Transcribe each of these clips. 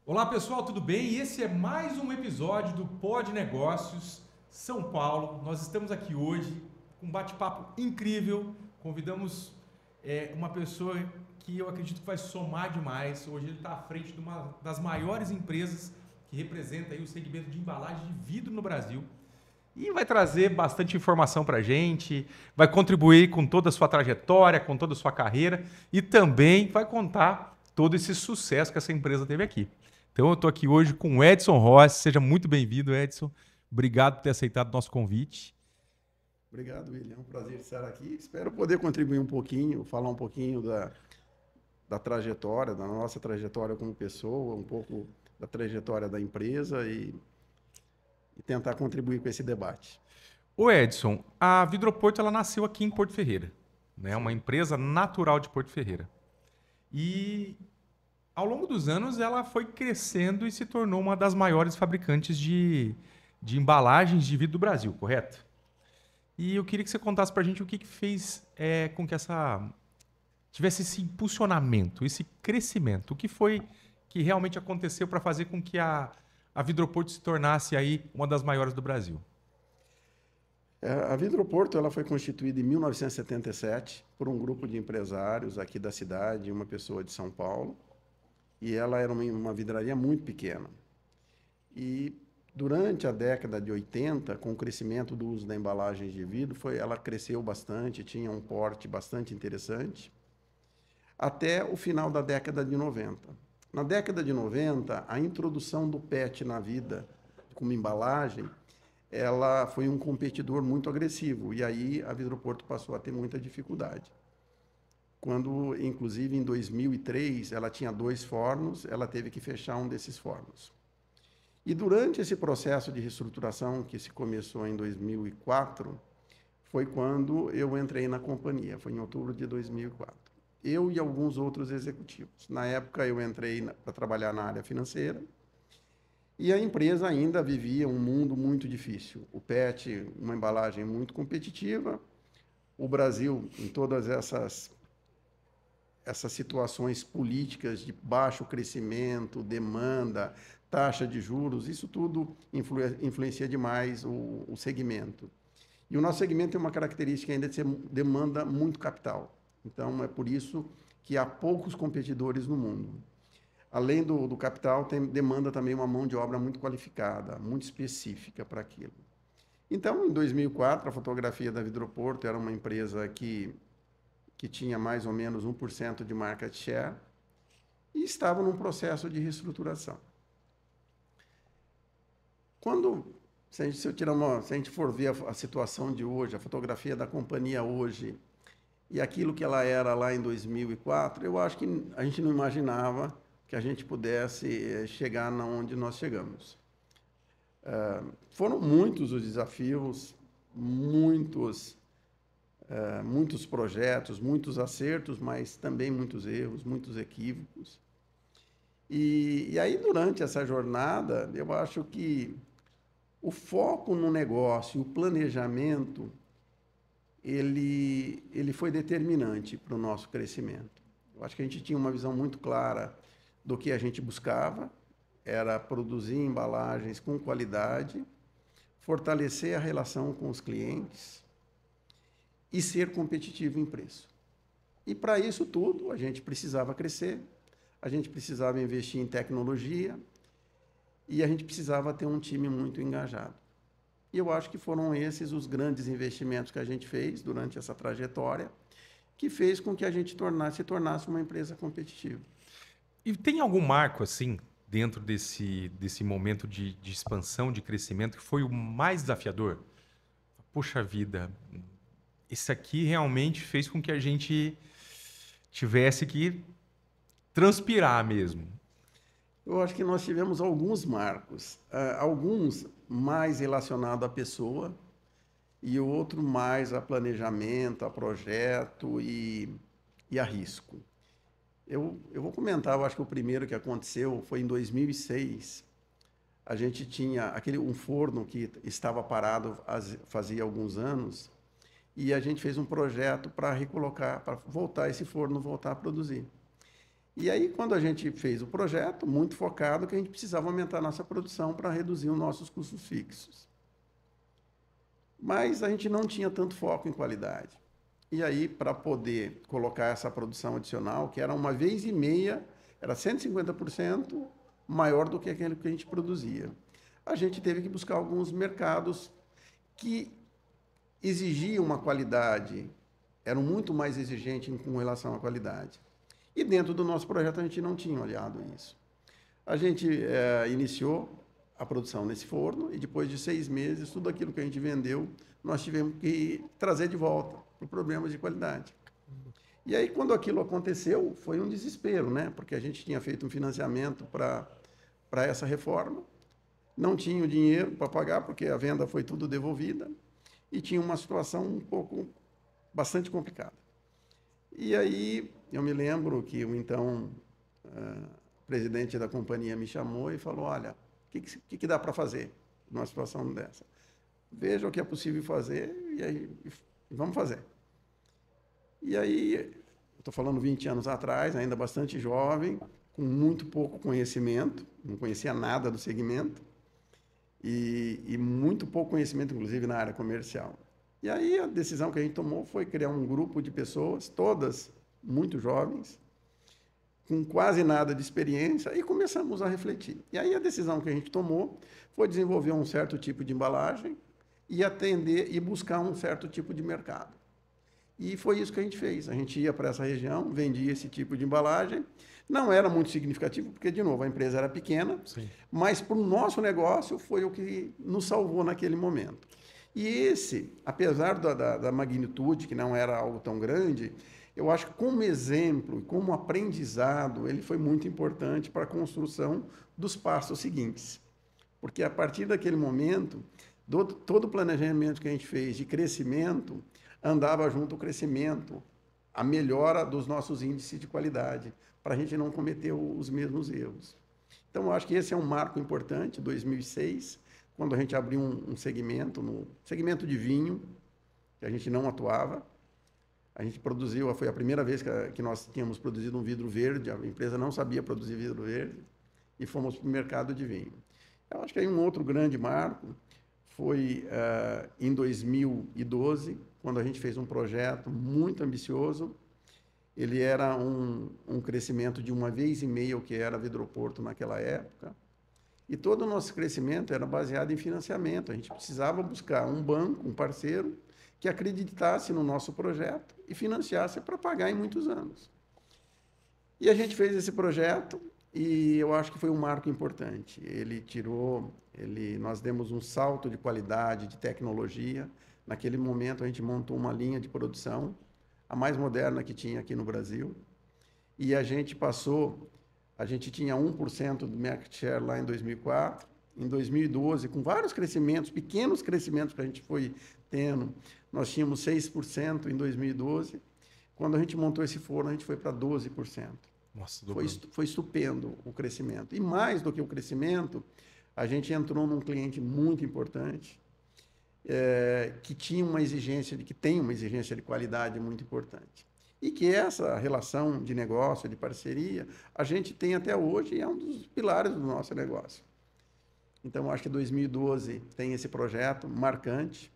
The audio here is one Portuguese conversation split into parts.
Olá pessoal, tudo bem? E esse é mais um episódio do Pod Negócios São Paulo. Nós estamos aqui hoje com um bate-papo incrível. Convidamos uma pessoa que eu acredito que vai somar demais. Hoje ele está à frente de uma das maiores empresas que representa aí o segmento de embalagem de vidro no Brasil. E vai trazer bastante informação para a gente, vai contribuir com toda a sua trajetória, com toda a sua carreira e também vai contar todo esse sucesso que essa empresa teve aqui. Então eu estou aqui hoje com o Edson Rossi. Seja muito bem-vindo, Edson. Obrigado por ter aceitado o nosso convite. Obrigado, William. É um prazer estar aqui. Espero poder contribuir um pouquinho, falar um pouquinho da trajetória, da nossa trajetória como pessoa, um pouco da trajetória da empresa e tentar contribuir com esse debate. O Edson, a Vidroporto ela nasceu aqui em Porto Ferreira, né? Uma Sim. empresa natural de Porto Ferreira. E ao longo dos anos ela foi crescendo e se tornou uma das maiores fabricantes de embalagens de vidro do Brasil, correto? E eu queria que você contasse para a gente o que fez com que essa tivesse esse impulsionamento, esse crescimento. O que foi que realmente aconteceu para fazer com que a Vidroporto se tornasse aí uma das maiores do Brasil? A Vidroporto ela foi constituída em 1977 por um grupo de empresários aqui da cidade, uma pessoa de São Paulo, e ela era uma vidraria muito pequena. E durante a década de 80, com o crescimento do uso da embalagem de vidro, ela cresceu bastante, tinha um porte bastante interessante, até o final da década de 90. Na década de 90, a introdução do PET na vida como embalagem, ela foi um competidor muito agressivo, e aí a Vidroporto passou a ter muita dificuldade. Quando, inclusive, em 2003, ela tinha 2 fornos, ela teve que fechar um desses fornos. E durante esse processo de reestruturação que se começou em 2004, foi quando eu entrei na companhia, foi em outubro de 2004. Eu e alguns outros executivos. Na época eu entrei para trabalhar na área financeira e a empresa ainda vivia um mundo muito difícil. O PET, uma embalagem muito competitiva, o Brasil em todas essas situações políticas de baixo crescimento, demanda, taxa de juros, isso tudo influencia demais o segmento. E o nosso segmento tem uma característica ainda de ser demanda muito capital. Então, é por isso que há poucos competidores no mundo. Além do capital, demanda também uma mão de obra muito qualificada, muito específica para aquilo. Então, em 2004, a fotografia da Vidroporto era uma empresa que tinha mais ou menos 1% de market share e estava num processo de reestruturação. Quando, se a gente for ver a situação de hoje, a fotografia da companhia hoje e aquilo que ela era lá em 2004, eu acho que a gente não imaginava que a gente pudesse chegar na onde nós chegamos. Foram muitos os desafios, muitos projetos, muitos acertos, mas também muitos erros, muitos equívocos. E aí, durante essa jornada, eu acho que o foco no negócio, o planejamento, ele foi determinante para o nosso crescimento. Eu acho que a gente tinha uma visão muito clara do que a gente buscava, era produzir embalagens com qualidade, fortalecer a relação com os clientes e ser competitivo em preço. E para isso tudo, a gente precisava crescer, a gente precisava investir em tecnologia e a gente precisava ter um time muito engajado. E eu acho que foram esses os grandes investimentos que a gente fez durante essa trajetória, que fez com que a gente se tornasse uma empresa competitiva. E tem algum marco assim dentro desse momento de expansão, de crescimento, que foi o mais desafiador? Poxa vida, esse aqui realmente fez com que a gente tivesse que transpirar mesmo. Eu acho que nós tivemos alguns marcos, alguns mais relacionados à pessoa e outro mais a planejamento, a projeto e a risco. Eu vou comentar, eu acho que o primeiro que aconteceu foi em 2006. A gente tinha um forno que estava parado fazia alguns anos e a gente fez um projeto para recolocar, para voltar esse forno, voltar a produzir. E aí, quando a gente fez o projeto, muito focado, que a gente precisava aumentar a nossa produção para reduzir os nossos custos fixos. Mas a gente não tinha tanto foco em qualidade. E aí, para poder colocar essa produção adicional, que era uma vez e meia, era 150% maior do que aquele que a gente produzia, a gente teve que buscar alguns mercados que exigiam uma qualidade, eram muito mais exigentes com relação à qualidade. E dentro do nosso projeto a gente não tinha olhado isso. A gente iniciou a produção nesse forno e depois de 6 meses, tudo aquilo que a gente vendeu, nós tivemos que trazer de volta por problemas de qualidade. E aí, quando aquilo aconteceu, foi um desespero, né? Porque a gente tinha feito um financiamento para essa reforma, não tinha o dinheiro para pagar, porque a venda foi tudo devolvida, e tinha uma situação bastante complicada. E aí, eu me lembro que o então presidente da companhia me chamou e falou, olha, o que dá para fazer numa situação dessa? Veja o que é possível fazer e aí vamos fazer. E aí, estou falando 20 anos atrás, ainda bastante jovem, com muito pouco conhecimento, não conhecia nada do segmento, e muito pouco conhecimento, inclusive, na área comercial. E aí a decisão que a gente tomou foi criar um grupo de pessoas, todas muito jovens, com quase nada de experiência, e começamos a refletir. E aí a decisão que a gente tomou foi desenvolver um certo tipo de embalagem e atender e buscar um certo tipo de mercado. E foi isso que a gente fez. A gente ia para essa região, vendia esse tipo de embalagem. Não era muito significativo, porque, de novo, a empresa era pequena, sim, mas para o nosso negócio foi o que nos salvou naquele momento. E esse, apesar da magnitude, que não era algo tão grande, eu acho que como exemplo, como aprendizado, ele foi muito importante para a construção dos passos seguintes. Porque a partir daquele momento, todo o planejamento que a gente fez de crescimento andava junto ao crescimento, a melhora dos nossos índices de qualidade, para a gente não cometer os mesmos erros. Então, eu acho que esse é um marco importante, 2006, quando a gente abriu um segmento, no segmento de vinho, que a gente não atuava. A gente produziu, foi a primeira vez que nós tínhamos produzido um vidro verde, a empresa não sabia produzir vidro verde, e fomos para o mercado de vinho. Eu acho que aí um outro grande marco foi em 2012, quando a gente fez um projeto muito ambicioso. Ele era um crescimento de 1,5 vezes o que era Vidroporto naquela época. E todo o nosso crescimento era baseado em financiamento. A gente precisava buscar um banco, um parceiro, que acreditasse no nosso projeto e financiasse para pagar em muitos anos. E a gente fez esse projeto e eu acho que foi um marco importante. Nós demos um salto de qualidade, de tecnologia. Naquele momento, a gente montou uma linha de produção, a mais moderna que tinha aqui no Brasil, e a gente tinha 1% do market share lá em 2004, em 2012, com vários crescimentos, pequenos crescimentos que a gente foi tendo, nós tínhamos 6% em 2012, quando a gente montou esse forno, a gente foi para 12%. Nossa, foi estupendo o crescimento. E mais do que o crescimento, a gente entrou num cliente muito importante, que tem uma exigência de qualidade muito importante. E que essa relação de negócio, de parceria, a gente tem até hoje e é um dos pilares do nosso negócio. Então, acho que 2012 tem esse projeto marcante.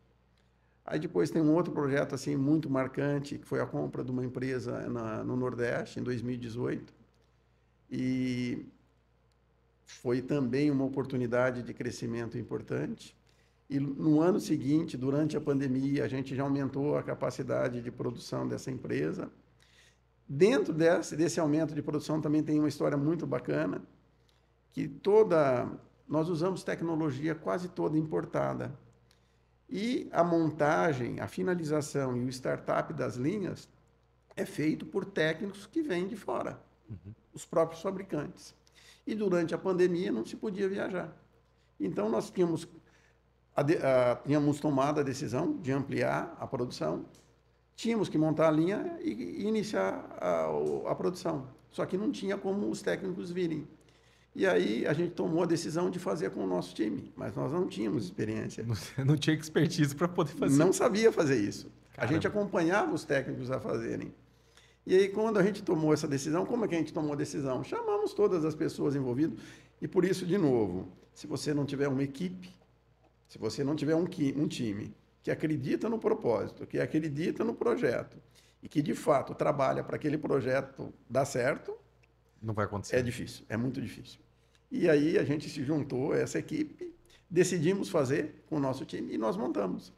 Aí depois tem um outro projeto assim muito marcante, que foi a compra de uma empresa no Nordeste, em 2018. E foi também uma oportunidade de crescimento importante. E no ano seguinte, durante a pandemia, a gente já aumentou a capacidade de produção dessa empresa. Dentro desse aumento de produção também tem uma história muito bacana, que nós usamos tecnologia quase toda importada. E a montagem, a finalização e o startup das linhas é feito por técnicos que vêm de fora, os próprios fabricantes. E durante a pandemia não se podia viajar. Então nós tínhamos tomado a decisão de ampliar a produção, tínhamos que montar a linha e iniciar a produção. Só que não tinha como os técnicos virem. E aí a gente tomou a decisão de fazer com o nosso time, mas nós não tínhamos experiência. Não tinha expertise para poder fazer. Não sabia fazer isso. Caramba. A gente acompanhava os técnicos a fazerem. E aí, quando a gente tomou essa decisão, como é que a gente tomou a decisão? Chamamos todas as pessoas envolvidas e, por isso, de novo, se você não tiver uma equipe, se você não tiver um time que acredita no propósito, que acredita no projeto e que, de fato, trabalha para aquele projeto dar certo, não vai acontecer. É difícil, é muito difícil. E aí a gente se juntou, essa equipe, decidimos fazer com o nosso time e nós montamos.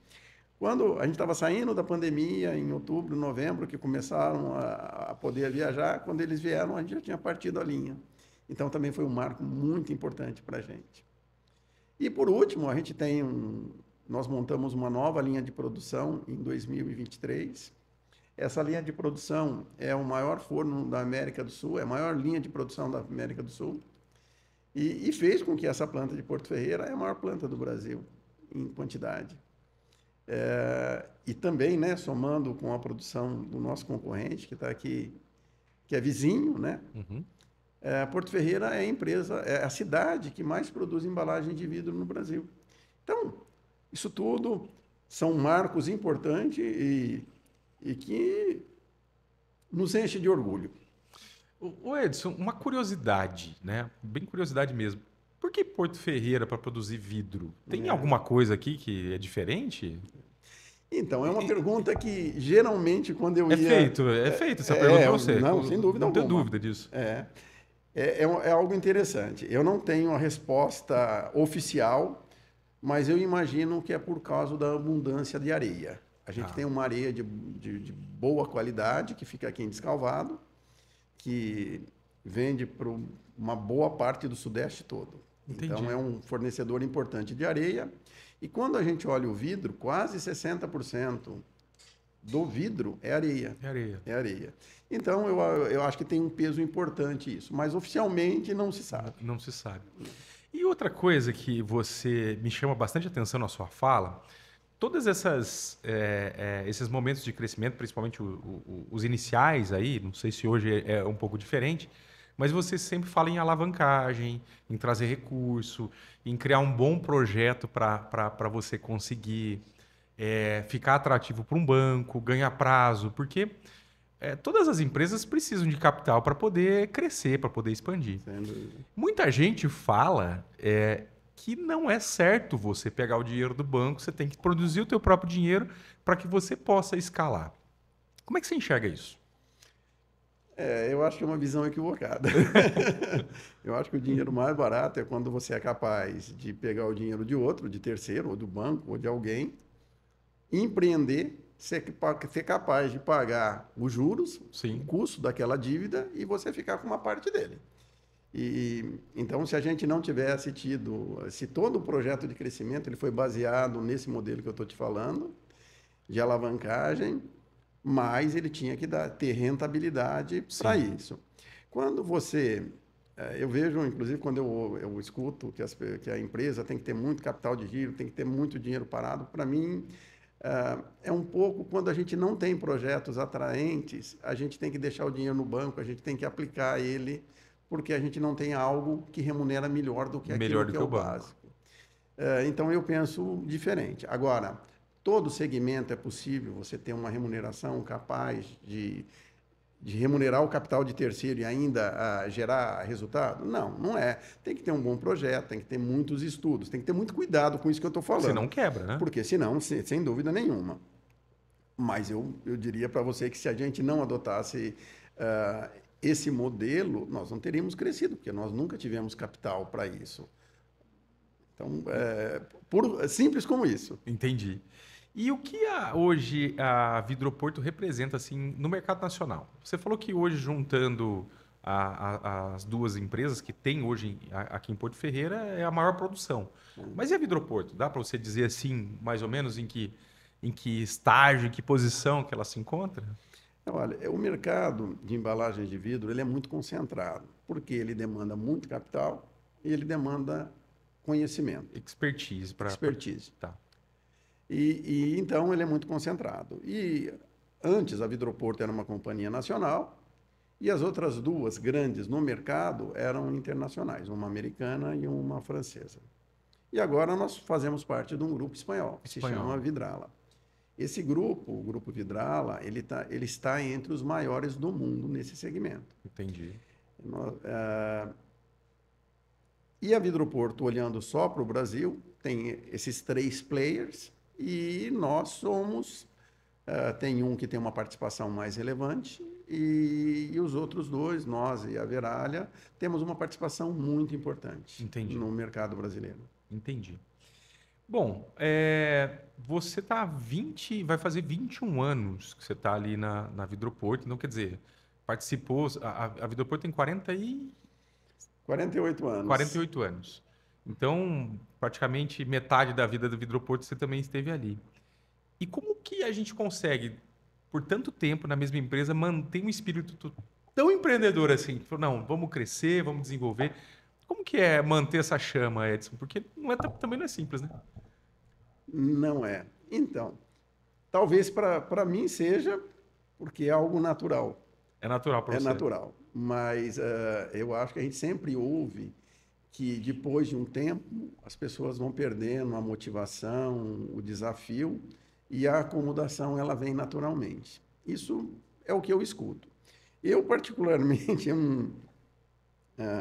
Quando a gente estava saindo da pandemia, em outubro, novembro, que começaram a poder viajar, quando eles vieram, a gente já tinha partido a linha. Então, também foi um marco muito importante para a gente. E, por último, nós montamos uma nova linha de produção em 2023. Essa linha de produção é o maior forno da América do Sul, é a maior linha de produção da América do Sul. E fez com que essa planta de Porto Ferreira é a maior planta do Brasil, em quantidade. E também, né, somando com a produção do nosso concorrente, que está aqui, que é vizinho, né? Uhum. Porto Ferreira é a empresa, é a cidade que mais produz embalagem de vidro no Brasil. Então, isso tudo são marcos importantes e que nos enche de orgulho. O Edson, uma curiosidade, né? Bem curiosidade mesmo. Por que Porto Ferreira para produzir vidro? Tem alguma coisa aqui que é diferente? Então, é uma pergunta que geralmente quando eu ia... É feito essa pergunta para você. Não, sem dúvida alguma. Não tenho alguma. dúvida disso. É algo interessante. Eu não tenho a resposta oficial, mas eu imagino que é por causa da abundância de areia. A gente tem uma areia de boa qualidade que fica aqui em Descalvado, que vende para uma boa parte do Sudeste todo. Entendi. Então, é um fornecedor importante de areia. E quando a gente olha o vidro, quase 60% do vidro é areia. É areia. Então, eu acho que tem um peso importante isso. Mas, oficialmente, não se sabe. Não se sabe. E outra coisa que você me chama bastante atenção na sua fala, todas esses momentos de crescimento, principalmente os iniciais aí, não sei se hoje é um pouco diferente, mas você sempre fala em alavancagem, em trazer recurso, em criar um bom projeto para você conseguir ficar atrativo para um banco, ganhar prazo, porque todas as empresas precisam de capital para poder crescer, para poder expandir. Muita gente fala que não é certo você pegar o dinheiro do banco, você tem que produzir o teu próprio dinheiro para que você possa escalar. Como é que você enxerga isso? Eu acho que é uma visão equivocada. Eu acho que o dinheiro mais barato é quando você é capaz de pegar o dinheiro de outro, de terceiro, ou do banco, ou de alguém, empreender, ser capaz de pagar os juros, Sim. o custo daquela dívida, e você ficar com uma parte dele. Então, se a gente não tivesse se todo o projeto de crescimento ele foi baseado nesse modelo que eu estou te falando, de alavancagem, mas ele tinha que ter rentabilidade para isso. Quando eu vejo, inclusive, quando eu escuto que a empresa tem que ter muito capital de giro, tem que ter muito dinheiro parado, para mim, é um pouco quando a gente não tem projetos atraentes, a gente tem que deixar o dinheiro no banco, a gente tem que aplicar ele, porque a gente não tem algo que remunera melhor do que aquilo que é o básico. Então, eu penso diferente. Agora, todo segmento é possível você ter uma remuneração capaz de remunerar o capital de terceiro e ainda gerar resultado? Não, não é. Tem que ter um bom projeto, tem que ter muitos estudos, tem que ter muito cuidado com isso que eu estou falando. Senão quebra, né? Porque senão, sem dúvida nenhuma. Mas eu diria para você que se a gente não adotasse esse modelo, nós não teríamos crescido, porque nós nunca tivemos capital para isso. Então, simples como isso. Entendi. E o que hoje a Vidroporto representa assim, no mercado nacional? Você falou que hoje, juntando as duas empresas que tem hoje aqui em Porto Ferreira, é a maior produção. Mas e a Vidroporto? Dá para você dizer assim, mais ou menos, em que estágio, em que posição que ela se encontra? Olha, o mercado de embalagens de vidro ele é muito concentrado, porque ele demanda muito capital e ele demanda conhecimento. Expertise. Tá. E então ele é muito concentrado. E antes a Vidroporto era uma companhia nacional e as outras duas grandes no mercado eram internacionais, uma americana e uma francesa. E agora nós fazemos parte de um grupo espanhol, que se chama Vidrala. Esse grupo, o Grupo Vidrala, ele está entre os maiores do mundo nesse segmento. Entendi. E a Vidroporto, olhando só para o Brasil, tem esses 3 players e nós somos... tem um que tem uma participação mais relevante e os outros 2, nós e a Veralha, temos uma participação muito importante no mercado brasileiro. Entendi. Bom, você vai fazer 21 anos que você está ali na Vidroporto, então quer dizer, participou, a Vidroporto tem 48 anos. 48 anos. Então, praticamente metade da vida do Vidroporto você também esteve ali. E como que a gente consegue, por tanto tempo na mesma empresa, manter um espírito tão empreendedor assim? Não, vamos crescer, vamos desenvolver. Como que é manter essa chama, Edson? Porque também não é simples, né? Não é. Então, talvez para mim seja porque é algo natural. É natural para você? É natural. Mas eu acho que a gente sempre ouve que depois de um tempo as pessoas vão perdendo a motivação, o desafio e a acomodação ela vem naturalmente. Isso é o que eu escuto. Eu particularmente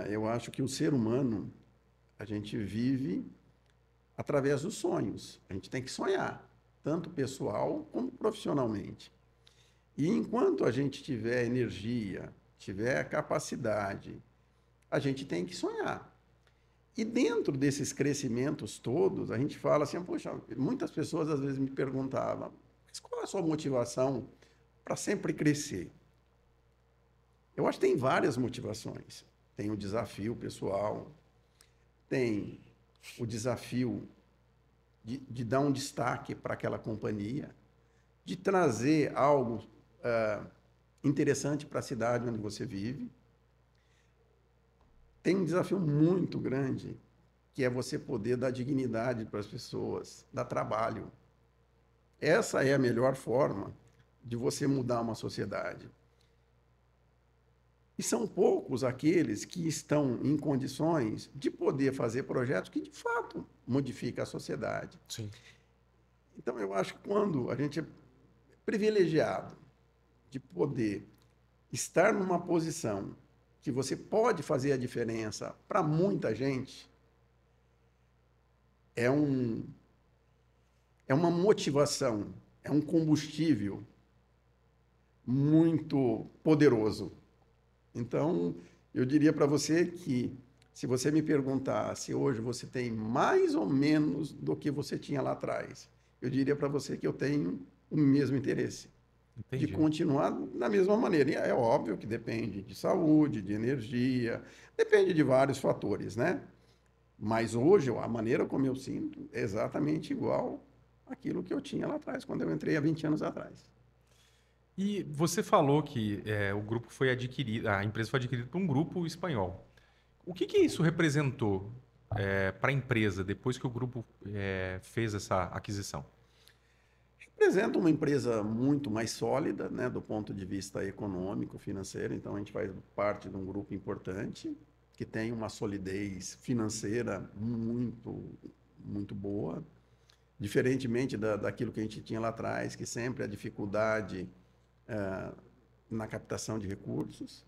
eu acho que o ser humano a gente vive através dos sonhos. A gente tem que sonhar, tanto pessoal como profissionalmente. E enquanto a gente tiver energia, tiver capacidade, a gente tem que sonhar. E dentro desses crescimentos todos, a gente fala assim, poxa, muitas pessoas às vezes me perguntavam, mas qual é a sua motivação para sempre crescer? Eu acho que tem várias motivações. Tem o desafio pessoal, tem o desafio de dar um destaque para aquela companhia, de trazer algo interessante para a cidade onde você vive. Tem um desafio muito grande, que é você poder dar dignidade para as pessoas, dar trabalho. Essa é a melhor forma de você mudar uma sociedade. E são poucos aqueles que estão em condições de poder fazer projetos que, de fato, modificam a sociedade. Sim. Então, eu acho que quando a gente é privilegiado de poder estar numa posição que você pode fazer a diferença para muita gente, é uma motivação, é um combustível muito poderoso. Então, eu diria para você que, se você me perguntar se hoje você tem mais ou menos do que você tinha lá atrás, eu diria para você que eu tenho o mesmo interesse. Entendi. De continuar da mesma maneira. E é óbvio que depende de saúde, de energia, depende de vários fatores, né? Mas hoje, a maneira como eu sinto é exatamente igual àquilo que eu tinha lá atrás, quando eu entrei há 20 anos atrás. E você falou que o grupo foi adquirido, a empresa foi adquirida por um grupo espanhol. O que isso representou para a empresa depois que o grupo fez essa aquisição? Representa uma empresa muito mais sólida, né, do ponto de vista econômico, financeiro. Então, a gente faz parte de um grupo importante que tem uma solidez financeira muito, muito boa, diferentemente daquilo que a gente tinha lá atrás, que sempre a dificuldade na captação de recursos.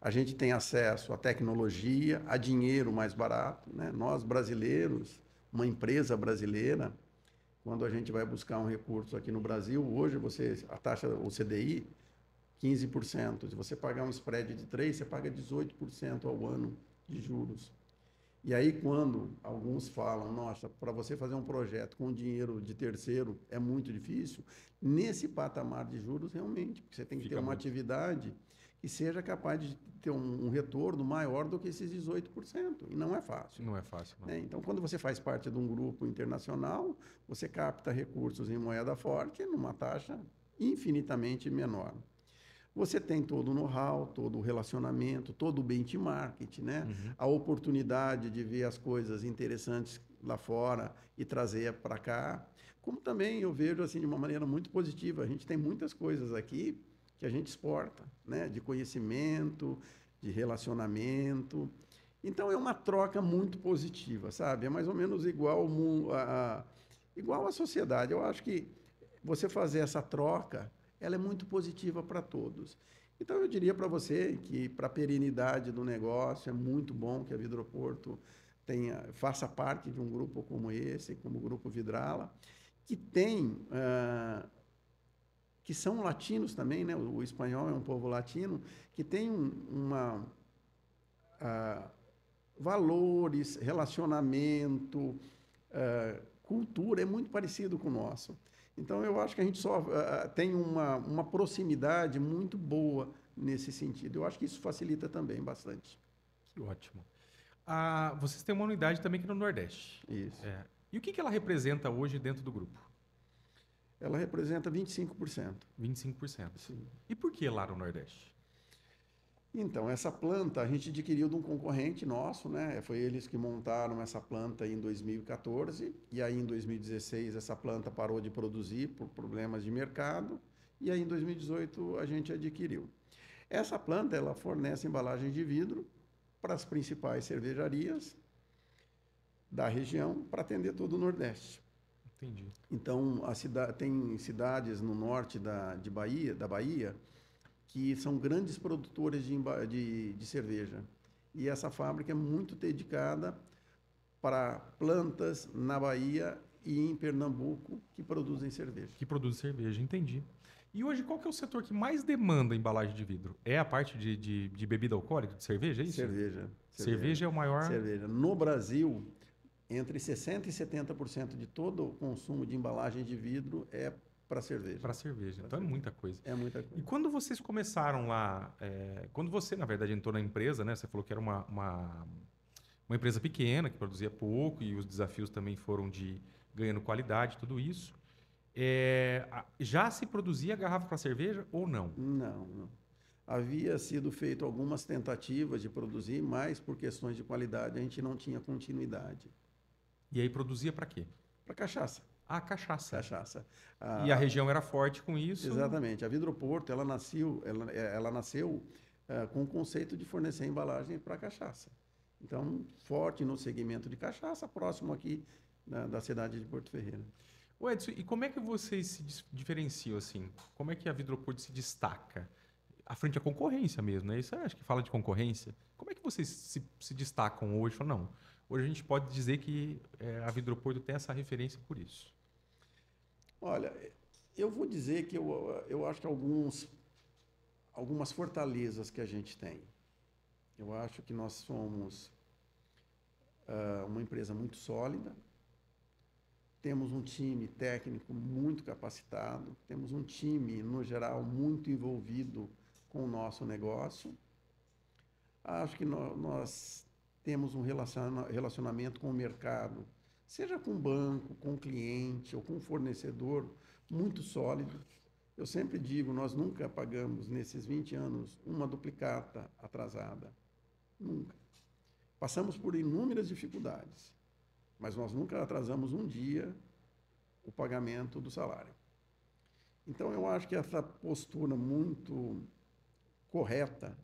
A gente tem acesso à tecnologia, a dinheiro mais barato, né? Nós, brasileiros, uma empresa brasileira, quando a gente vai buscar um recurso aqui no Brasil, hoje a taxa, o CDI, 15%. Se você pagar um spread de 3%, você paga 18% ao ano de juros. E aí, quando alguns falam, nossa, para você fazer um projeto com dinheiro de terceiro é muito difícil, nesse patamar de juros, realmente, porque você tem que ter uma atividade que seja capaz de ter um retorno maior do que esses 18%. E não é fácil. Não é fácil, não. Então, quando você faz parte de um grupo internacional, você capta recursos em moeda forte numa taxa infinitamente menor. Você tem todo o know-how, todo o relacionamento, todo o benchmarking, né? Uhum. A oportunidade de ver as coisas interessantes lá fora e trazer para cá. Como também eu vejo assim de uma maneira muito positiva. A gente tem muitas coisas aqui que a gente exporta, né? De conhecimento, de relacionamento. Então, é uma troca muito positiva, sabe? É mais ou menos igual à sociedade. Eu acho que você fazer essa troca, ela é muito positiva para todos. Então, eu diria para você que, para a perenidade do negócio, é muito bom que a Vidroporto faça parte de um grupo como esse, como o Grupo Vidrala, que tem, que são latinos também, né? O espanhol é um povo latino, que tem valores, relacionamento, cultura, é muito parecido com o nosso. Então, eu acho que a gente só tem uma proximidade muito boa nesse sentido. Eu acho que isso facilita também bastante. Que ótimo. Vocês têm uma unidade também aqui no Nordeste. Isso. E o que ela representa hoje dentro do grupo? Ela representa 25%. 25%. Sim. E por que lá no Nordeste? Então, essa planta a gente adquiriu de um concorrente nosso, né? Foi eles que montaram essa planta em 2014, e aí em 2016 essa planta parou de produzir por problemas de mercado, e aí em 2018 a gente adquiriu. Essa planta, ela fornece embalagens de vidro para as principais cervejarias da região para atender todo o Nordeste. Entendi. Então, tem cidades no norte da Bahia, que são grandes produtores de cerveja. E essa fábrica é muito dedicada para plantas na Bahia e em Pernambuco que produzem cerveja. Que produzem cerveja, entendi. E hoje, qual que é o setor que mais demanda embalagem de vidro? É a parte de bebida alcoólica, de cerveja, é isso? Cerveja. Cerveja é o maior... Cerveja. No Brasil, entre 60% e 70% de todo o consumo de embalagem de vidro é para cerveja. Para cerveja. Então é muita coisa. É muita coisa. E quando vocês começaram lá, quando você, na verdade, entrou na empresa, né? Você falou que era uma empresa pequena, que produzia pouco, e os desafios também foram de ganhando qualidade, tudo isso. Já se produzia garrafa para cerveja ou não? Não. Havia sido feito algumas tentativas de produzir, mas por questões de qualidade a gente não tinha continuidade. E aí produzia para quê? Para cachaça. Cachaça. Cachaça. E a região era forte com isso? Exatamente. A Vidroporto, ela nasceu com o conceito de fornecer embalagem para cachaça. Então, forte no segmento de cachaça, próximo aqui da cidade de Porto Ferreira. Ô Edson, e como é que vocês se diferenciam assim? Como é que a Vidroporto se destaca? À frente à concorrência mesmo, né? Isso acho que fala de concorrência. Como é que vocês se destacam hoje? Falam, não, hoje a gente pode dizer que a Vidroporto tem essa referência por isso. Olha, eu vou dizer que eu acho que algumas fortalezas que a gente tem. Eu acho que nós somos uma empresa muito sólida, temos um time técnico muito capacitado, temos um time, no geral, muito envolvido com o nosso negócio. Acho que nós temos um relacionamento com o mercado, seja com o banco, com o cliente ou com o fornecedor, muito sólido. Eu sempre digo, nós nunca pagamos, nesses 20 anos, uma duplicata atrasada. Nunca. Passamos por inúmeras dificuldades, mas nós nunca atrasamos um dia o pagamento do salário. Então, eu acho que essa postura muito correta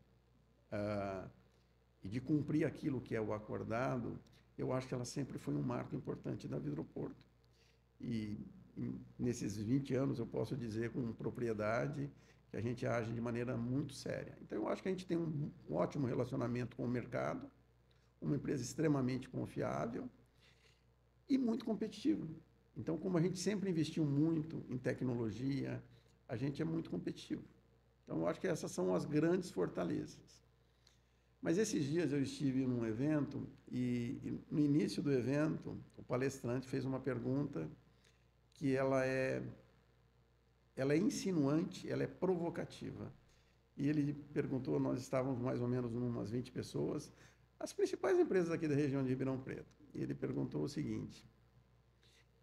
e de cumprir aquilo que é o acordado, eu acho que ela sempre foi um marco importante da Vidroporto. E nesses 20 anos, eu posso dizer com propriedade que a gente age de maneira muito séria. Então, eu acho que a gente tem um ótimo relacionamento com o mercado, uma empresa extremamente confiável e muito competitiva. Então, como a gente sempre investiu muito em tecnologia, a gente é muito competitivo. Então, eu acho que essas são as grandes fortalezas. Mas esses dias eu estive num evento e no início do evento, o palestrante fez uma pergunta que ela é insinuante, ela é provocativa. E ele perguntou, nós estávamos mais ou menos umas 20 pessoas, as principais empresas aqui da região de Ribeirão Preto. E ele perguntou o seguinte: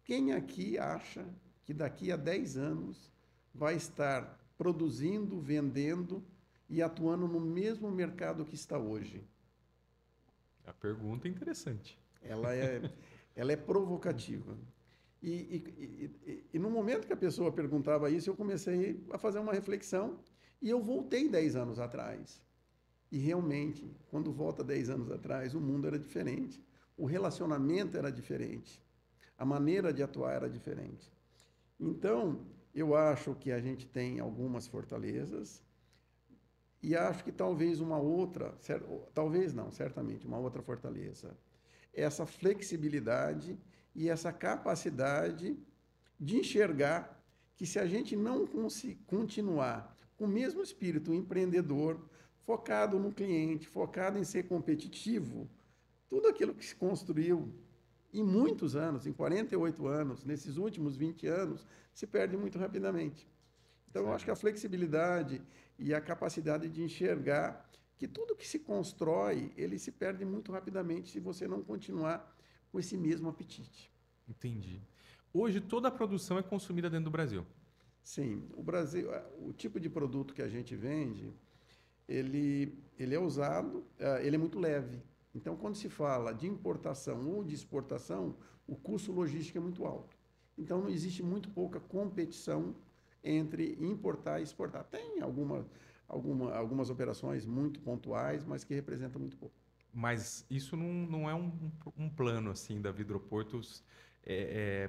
quem aqui acha que daqui a 10 anos vai estar produzindo, vendendo e atuando no mesmo mercado que está hoje? A pergunta é interessante. Ela é provocativa. E no momento que a pessoa perguntava isso, eu comecei a fazer uma reflexão e eu voltei 10 anos atrás. E realmente, quando volta 10 anos atrás, o mundo era diferente. O relacionamento era diferente. A maneira de atuar era diferente. Então, Eu acho que a gente tem algumas fortalezas e acho que talvez uma outra, talvez não, certamente uma outra fortaleza, essa flexibilidade e essa capacidade de enxergar que se a gente não continuar com o mesmo espírito empreendedor, focado no cliente, focado em ser competitivo, tudo aquilo que se construiu em muitos anos, em 48 anos, nesses últimos 20 anos, se perde muito rapidamente. Então, eu acho que a flexibilidade e a capacidade de enxergar que tudo que se constrói, ele se perde muito rapidamente se você não continuar com esse mesmo apetite. Entendi. Hoje toda a produção é consumida dentro do Brasil. Sim, o Brasil, o tipo de produto que a gente vende, ele é usado, ele é muito leve. Então, quando se fala de importação ou de exportação, o custo logístico é muito alto. Então, não existe muito pouca competição entre importar e exportar. Tem algumas operações muito pontuais, mas que representam muito pouco. Mas isso não é um plano assim da Vidroportos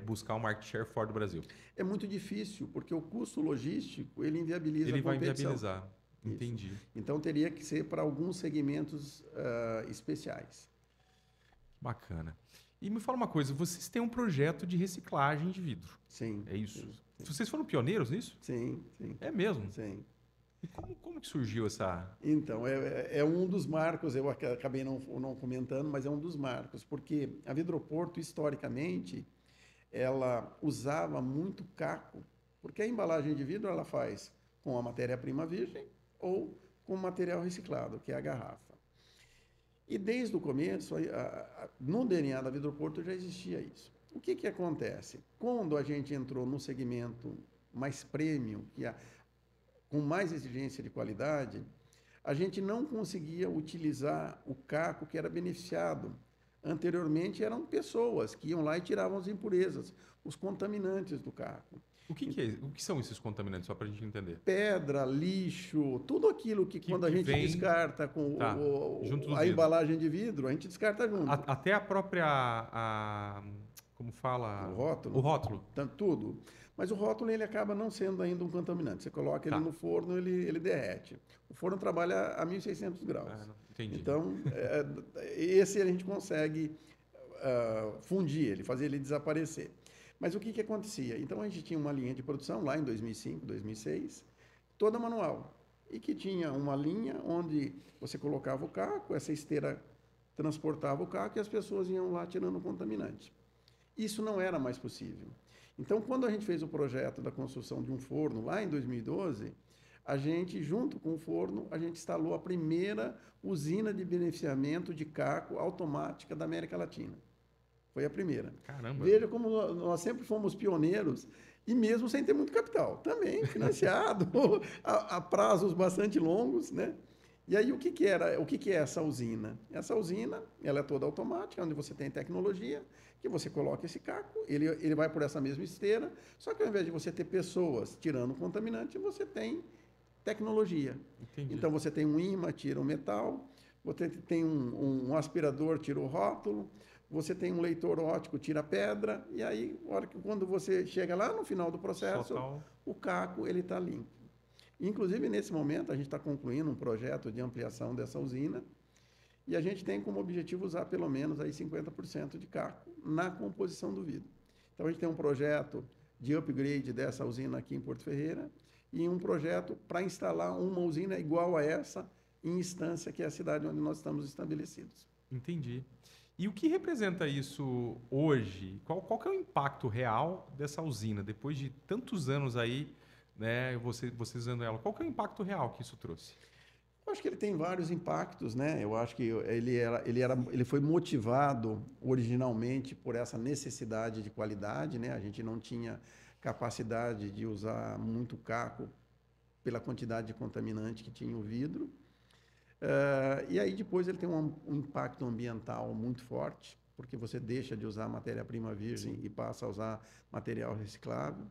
buscar um market share fora do Brasil. É muito difícil, porque o custo logístico, ele inviabiliza Ele a vai competição. inviabilizar. Isso. Entendi. Então, teria que ser para alguns segmentos especiais. Bacana. E me fala uma coisa, vocês têm um projeto de reciclagem de vidro. Sim. É isso? Sim, Vocês foram pioneiros nisso? sim, sim. É mesmo? Sim. E como que surgiu essa... Então, é um dos marcos, eu acabei não comentando, mas é um dos marcos, porque a Vidroporto, historicamente, ela usava muito caco, porque a embalagem de vidro ela faz com a matéria-prima virgem ou com material reciclado, que é a garrafa. E desde o começo, no DNA da Vidroporto já existia isso. O que acontece? Quando a gente entrou no segmento mais premium, com mais exigência de qualidade, a gente não conseguia utilizar o caco que era beneficiado. Anteriormente eram pessoas que iam lá e tiravam as impurezas, os contaminantes do caco. O que são esses contaminantes, só para a gente entender? Pedra, lixo, tudo aquilo que quando a gente vem... descarta com Tá, junto do a vidro. embalagem de vidro, a gente descarta junto. Até a própria... como fala? O rótulo? O rótulo. Tudo. Mas o rótulo ele acaba não sendo ainda um contaminante. Você coloca ele no forno, ele derrete. O forno trabalha a 1.600 graus. Entendi. Então, esse a gente consegue fundir ele, fazer ele desaparecer. Mas o que acontecia? Então, a gente tinha uma linha de produção lá em 2005, 2006, toda manual. E que tinha uma linha onde você colocava o caco, essa esteira transportava o caco e as pessoas iam lá tirando o contaminante. Isso não era mais possível. Então, quando a gente fez o projeto da construção de um forno, lá em 2012, a gente, junto com o forno, a gente instalou a primeira usina de beneficiamento de caco automática da América Latina. Foi a primeira. Caramba! Veja como nós sempre fomos pioneiros, e mesmo sem ter muito capital. Também financiado, a prazos bastante longos, né? E aí, o que é essa usina? Essa usina, ela é toda automática, onde você tem tecnologia, que você coloca esse caco, ele vai por essa mesma esteira, só que ao invés de você ter pessoas tirando o contaminante, você tem tecnologia. Entendi. Então, você tem um ímã, tira o metal, você tem um aspirador, tira o rótulo, você tem um leitor óptico, tira a pedra, e aí, quando você chega lá no final do processo, o caco ele está limpo. Inclusive, nesse momento, a gente está concluindo um projeto de ampliação dessa usina e a gente tem como objetivo usar pelo menos aí 50% de caco na composição do vidro. Então, a gente tem um projeto de upgrade dessa usina aqui em Porto Ferreira e um projeto para instalar uma usina igual a essa em Estância, que é a cidade onde nós estamos estabelecidos. Entendi. E o que representa isso hoje? Qual que é o impacto real dessa usina, depois de tantos anos aí, né, você usando ela? Qual que é o impacto real que isso trouxe? Eu acho que ele tem vários impactos, né? Eu acho que ele foi motivado originalmente por essa necessidade de qualidade, né? A gente não tinha capacidade de usar muito caco pela quantidade de contaminante que tinha o vidro. E aí depois ele tem um impacto ambiental muito forte, porque você deixa de usar matéria-prima virgem e passa a usar material reciclável.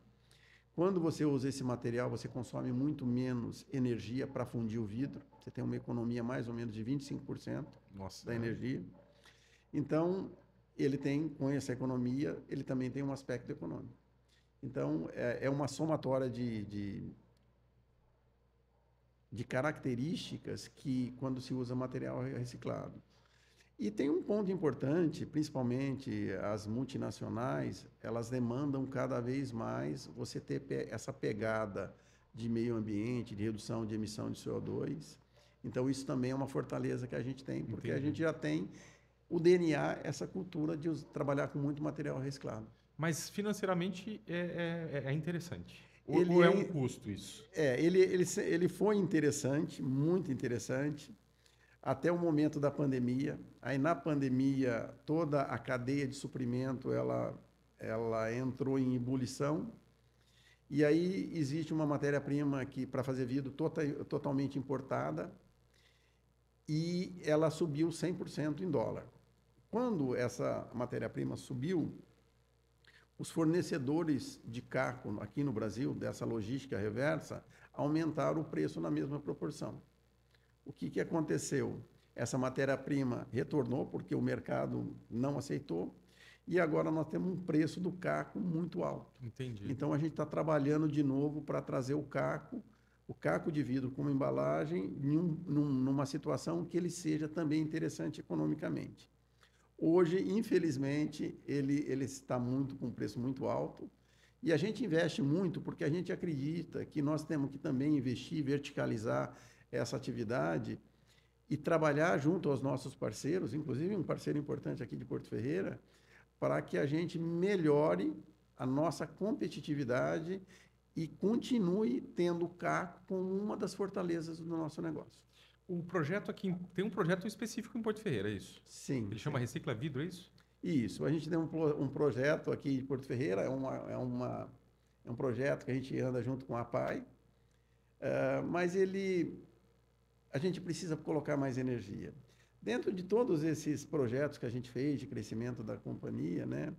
Quando você usa esse material, você consome muito menos energia para fundir o vidro. Você tem uma economia mais ou menos de 25% da energia. Então, com essa economia, ele também tem um aspecto econômico. Então, é uma somatória de características que, quando se usa material reciclado. E tem um ponto importante, principalmente as multinacionais, elas demandam cada vez mais você ter essa pegada de meio ambiente, de redução de emissão de CO2. Então, isso também é uma fortaleza que a gente tem, porque a gente já tem o DNA, essa cultura de trabalhar com muito material reciclado. Mas financeiramente é interessante. Ou é um custo isso? Ele foi interessante, muito interessante, até o momento da pandemia. Aí, na pandemia, toda a cadeia de suprimento, ela entrou em ebulição. E aí existe uma matéria-prima que para fazer vidro totalmente importada e ela subiu 100% em dólar. Quando essa matéria-prima subiu, os fornecedores de carro aqui no Brasil, dessa logística reversa, aumentaram o preço na mesma proporção. O que aconteceu? Essa matéria-prima retornou porque o mercado não aceitou e agora nós temos um preço do caco muito alto. Entendi. Então a gente está trabalhando de novo para trazer o caco de vidro como embalagem numa situação que ele seja também interessante economicamente. Hoje, infelizmente, ele está com um preço muito alto e a gente investe muito porque a gente acredita que nós temos que também investir, verticalizar essa atividade e trabalhar junto aos nossos parceiros, inclusive um parceiro importante aqui de Porto Ferreira, para que a gente melhore a nossa competitividade e continue tendo o caco como uma das fortalezas do nosso negócio. O projeto aqui, tem um projeto específico em Porto Ferreira, é isso? Sim. Ele chama Recicla Vidro, é isso? Isso. A gente tem um projeto aqui de Porto Ferreira, é um projeto que a gente anda junto com a APAI, mas a gente precisa colocar mais energia. Dentro de todos esses projetos que a gente fez de crescimento da companhia, né,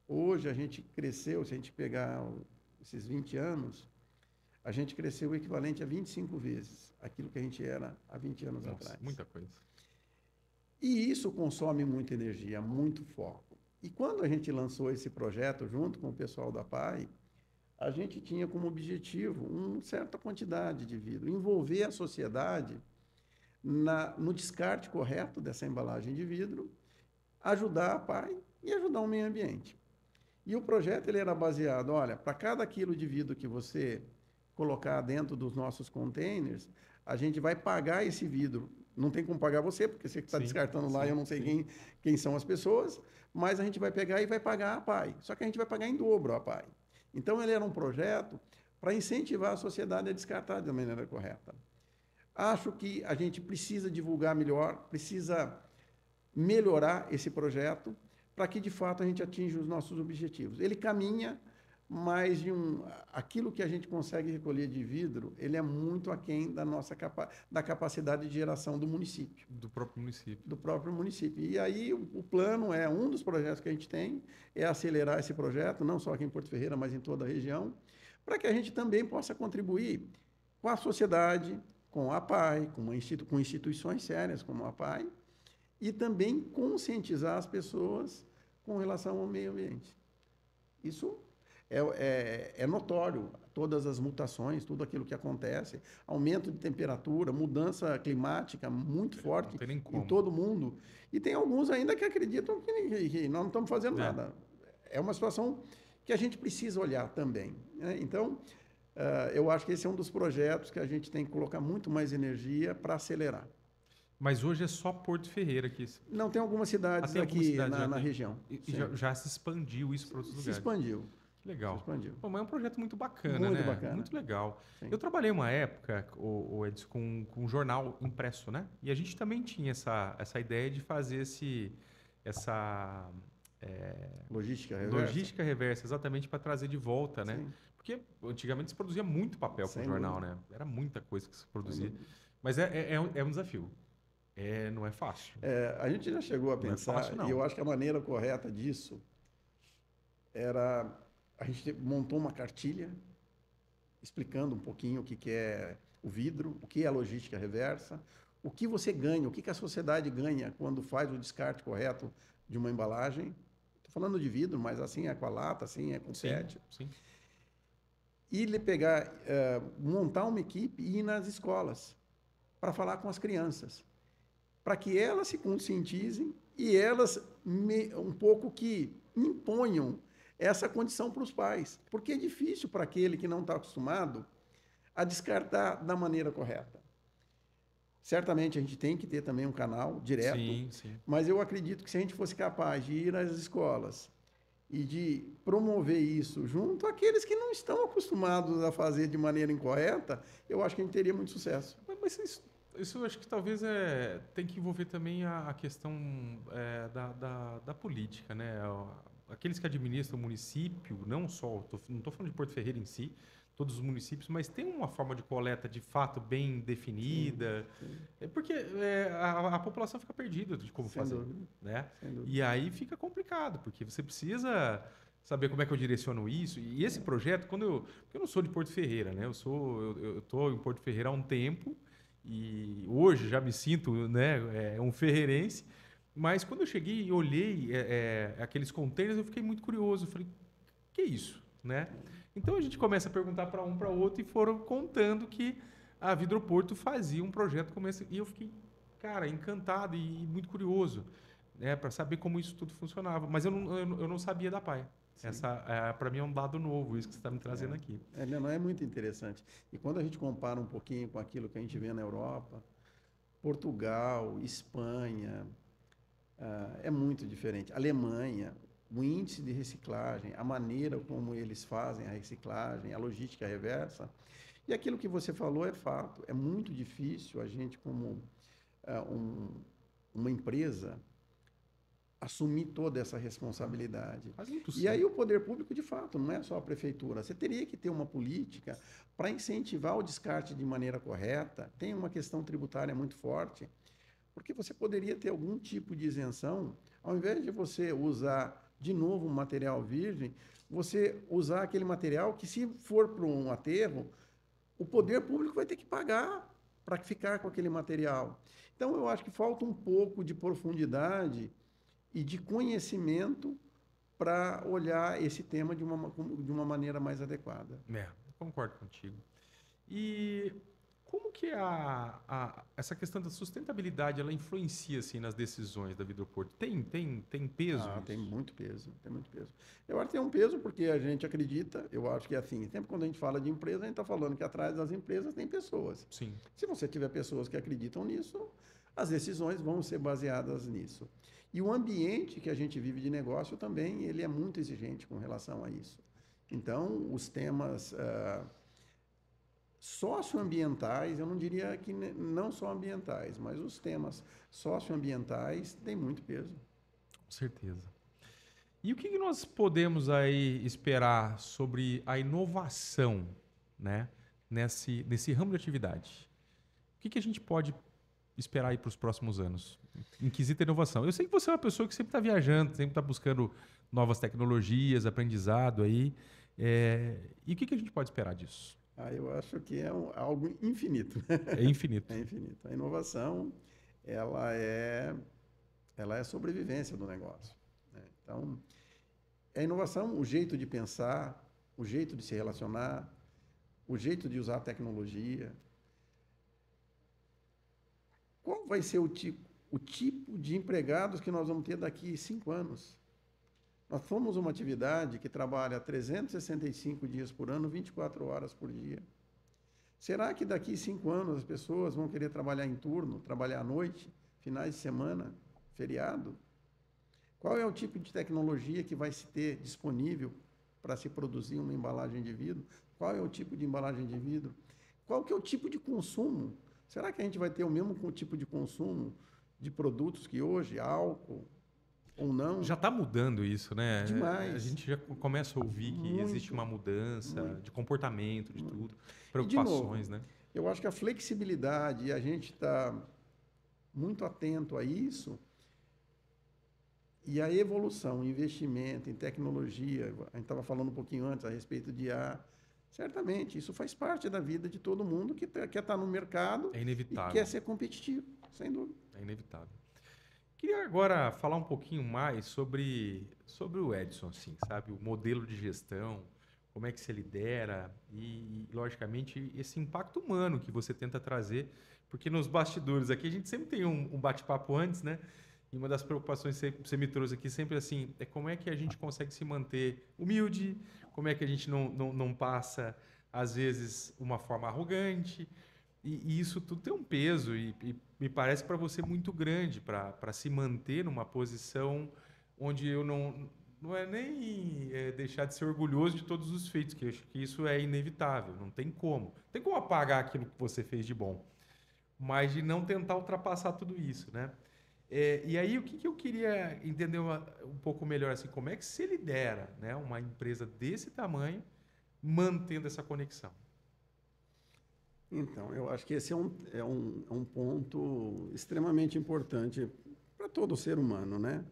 hoje a gente cresceu, se a gente pegar esses 20 anos, a gente cresceu o equivalente a 25 vezes aquilo que a gente era há 20 anos atrás. Muita coisa. E isso consome muita energia, muito foco. E quando a gente lançou esse projeto junto com o pessoal da PAI, a gente tinha como objetivo uma certa quantidade de vidro, envolver a sociedade no descarte correto dessa embalagem de vidro, ajudar a PAI e ajudar o meio ambiente. E o projeto ele era baseado, olha, para cada quilo de vidro que você colocar dentro dos nossos containers, a gente vai pagar esse vidro. Não tem como pagar você, porque você está descartando lá, eu não sei quem são as pessoas, mas a gente vai pegar e vai pagar a PAI. Só que a gente vai pagar em dobro a PAI. Então, ele era um projeto para incentivar a sociedade a descartar da maneira correta. Acho que a gente precisa divulgar melhor, precisa melhorar esse projeto para que, de fato, a gente atinja os nossos objetivos. Ele caminha, mas aquilo que a gente consegue recolher de vidro, ele é muito aquém da capacidade de geração do município. Do próprio município. Do próprio município. E aí o plano um dos projetos que a gente tem, é acelerar esse projeto, não só aqui em Porto Ferreira, mas em toda a região, para que a gente também possa contribuir com a sociedade, com a APAI, com instituições sérias como a APAI, e também conscientizar as pessoas com relação ao meio ambiente. Isso é notório, todas as mutações, tudo aquilo que acontece, aumento de temperatura, mudança climática muito forte em todo mundo. E tem alguns ainda que acreditam que nós não estamos fazendo nada. É uma situação que a gente precisa olhar também, né? Então, eu acho que esse é um dos projetos que a gente tem que colocar muito mais energia para acelerar. Mas hoje é só Porto Ferreira aqui. Não, tem algumas cidades aqui na região. E já se expandiu isso para outros lugares? Se expandiu. Legal. Pô, mas é um projeto muito bacana, muito bacana. Muito legal. Sim. Eu trabalhei uma época, Edson, com um jornal impresso, né? E a gente também tinha essa ideia de fazer essa logística reversa, exatamente para trazer de volta, né? Sim. Porque antigamente se produzia muito papel com o jornal, né? Era muita coisa que se produzia. Mas é um desafio. Não é fácil. A gente já chegou a pensar, e eu acho que a maneira correta disso era... A gente montou uma cartilha explicando um pouquinho o que é o vidro, o que é a logística reversa, o que você ganha, o que a sociedade ganha quando faz o descarte correto de uma embalagem. Estou falando de vidro, mas assim é com a lata, assim é com o PET. Sim. montar uma equipe e ir nas escolas para falar com as crianças, para que elas se conscientizem e elas um pouco que imponham essa condição para os pais, porque é difícil para aquele que não está acostumado a descartar da maneira correta. Certamente a gente tem que ter também um canal direto, sim. mas eu acredito que se a gente fosse capaz de ir nas escolas e de promover isso junto àqueles que não estão acostumados a fazer de maneira incorreta, eu acho que a gente teria muito sucesso. Mas isso eu acho que talvez tem que envolver também a questão da política, né? Aqueles que administram o município, não estou falando de Porto Ferreira em si, todos os municípios, mas tem uma forma de coleta de fato bem definida, Sim. Porque a população fica perdida de como Sem fazer, dúvida. né? Sem dúvida. E aí fica complicado, porque você precisa saber como é que eu direciono isso. E esse projeto, porque eu não sou de Porto Ferreira, né? Eu estou em Porto Ferreira há um tempo e hoje já me sinto, né, um ferreirense. Mas quando eu cheguei e olhei aqueles containers, eu fiquei muito curioso. Eu falei, que é isso, né? Então a gente começa a perguntar para um para outro e foram contando que a Vidroporto fazia um projeto como esse. E eu fiquei, cara, encantado e muito curioso, né, para saber como isso tudo funcionava. Mas eu não sabia da PAI. Essa, para mim, é um dado novo, isso que você está me trazendo aqui. Não é muito interessante. E quando a gente compara um pouquinho com aquilo que a gente vê na Europa, Portugal, Espanha, é muito diferente. Alemanha, o índice de reciclagem, a maneira como eles fazem a reciclagem, a logística reversa. E aquilo que você falou é fato. É muito difícil a gente, como uma empresa, assumir toda essa responsabilidade. E aí o poder público, de fato, não é só a prefeitura. Você teria que ter uma política para incentivar o descarte de maneira correta. Tem uma questão tributária muito forte, porque você poderia ter algum tipo de isenção, ao invés de você usar de novo um material virgem, você usar aquele material que, se for para um aterro, o poder público vai ter que pagar para ficar com aquele material. Então, eu acho que falta um pouco de profundidade e de conhecimento para olhar esse tema de uma maneira mais adequada. Concordo contigo. E como que essa questão da sustentabilidade ela influencia assim, nas decisões da Vidroporto? Tem peso? Tem muito peso, tem muito peso. Eu acho que tem um peso porque a gente acredita, eu acho que é assim, sempre quando a gente fala de empresa, a gente está falando que atrás das empresas tem pessoas. Sim. Se você tiver pessoas que acreditam nisso, as decisões vão ser baseadas nisso. E o ambiente que a gente vive de negócio também, ele é muito exigente com relação a isso. Então, os temas socioambientais, eu não diria que não só ambientais, mas os temas socioambientais têm muito peso. Com certeza. E o que nós podemos aí esperar sobre a inovação, né, nesse ramo de atividade? O que a gente pode esperar aí para os próximos anos? Em quesito inovação. Eu sei que você é uma pessoa que sempre está viajando, sempre está buscando novas tecnologias, aprendizado aí. E o que a gente pode esperar disso? Eu acho que é algo infinito. É infinito. É infinito. A inovação, ela é sobrevivência do negócio, né? Então, a inovação, o jeito de pensar, o jeito de se relacionar, o jeito de usar a tecnologia. Qual vai ser o tipo de empregados que nós vamos ter daqui 5 anos? Nós somos uma atividade que trabalha 365 dias por ano, 24 horas por dia. Será que daqui 5 anos as pessoas vão querer trabalhar em turno, trabalhar à noite, finais de semana, feriado? Qual é o tipo de tecnologia que vai se ter disponível para se produzir uma embalagem de vidro? Qual é o tipo de embalagem de vidro? Qual que é o tipo de consumo? Será que a gente vai ter o mesmo tipo de consumo de produtos que hoje, álcool ou não? Já está mudando isso, né? Demais. A gente já começa a ouvir que existe uma mudança de comportamento, de tudo, preocupações, né? Eu acho que a flexibilidade, e a gente está muito atento a isso, e a evolução, o investimento em tecnologia, a gente estava falando um pouquinho antes a respeito de IA, certamente, isso faz parte da vida de todo mundo que quer estar no mercado e quer ser competitivo, sem dúvida. É inevitável. Queria agora falar um pouquinho mais sobre o Edson, assim, sabe? O modelo de gestão, como é que você lidera e, logicamente, esse impacto humano que você tenta trazer, porque nos bastidores aqui a gente sempre tem um bate-papo antes, né? E uma das preocupações que você me trouxe aqui sempre assim é como é que a gente consegue se manter humilde, como é que a gente não passa, às vezes, uma forma arrogante. E isso tudo tem um peso e me parece para você muito grande para se manter numa posição onde eu não é nem deixar de ser orgulhoso de todos os feitos, que eu acho que isso é inevitável, não tem como. Tem como apagar aquilo que você fez de bom, mas de não tentar ultrapassar tudo isso, né? E aí, o que, que eu queria entender um pouco melhor, assim, como é que se lidera, né, uma empresa desse tamanho mantendo essa conexão? Então, eu acho que esse é um ponto extremamente importante para todo ser humano, né?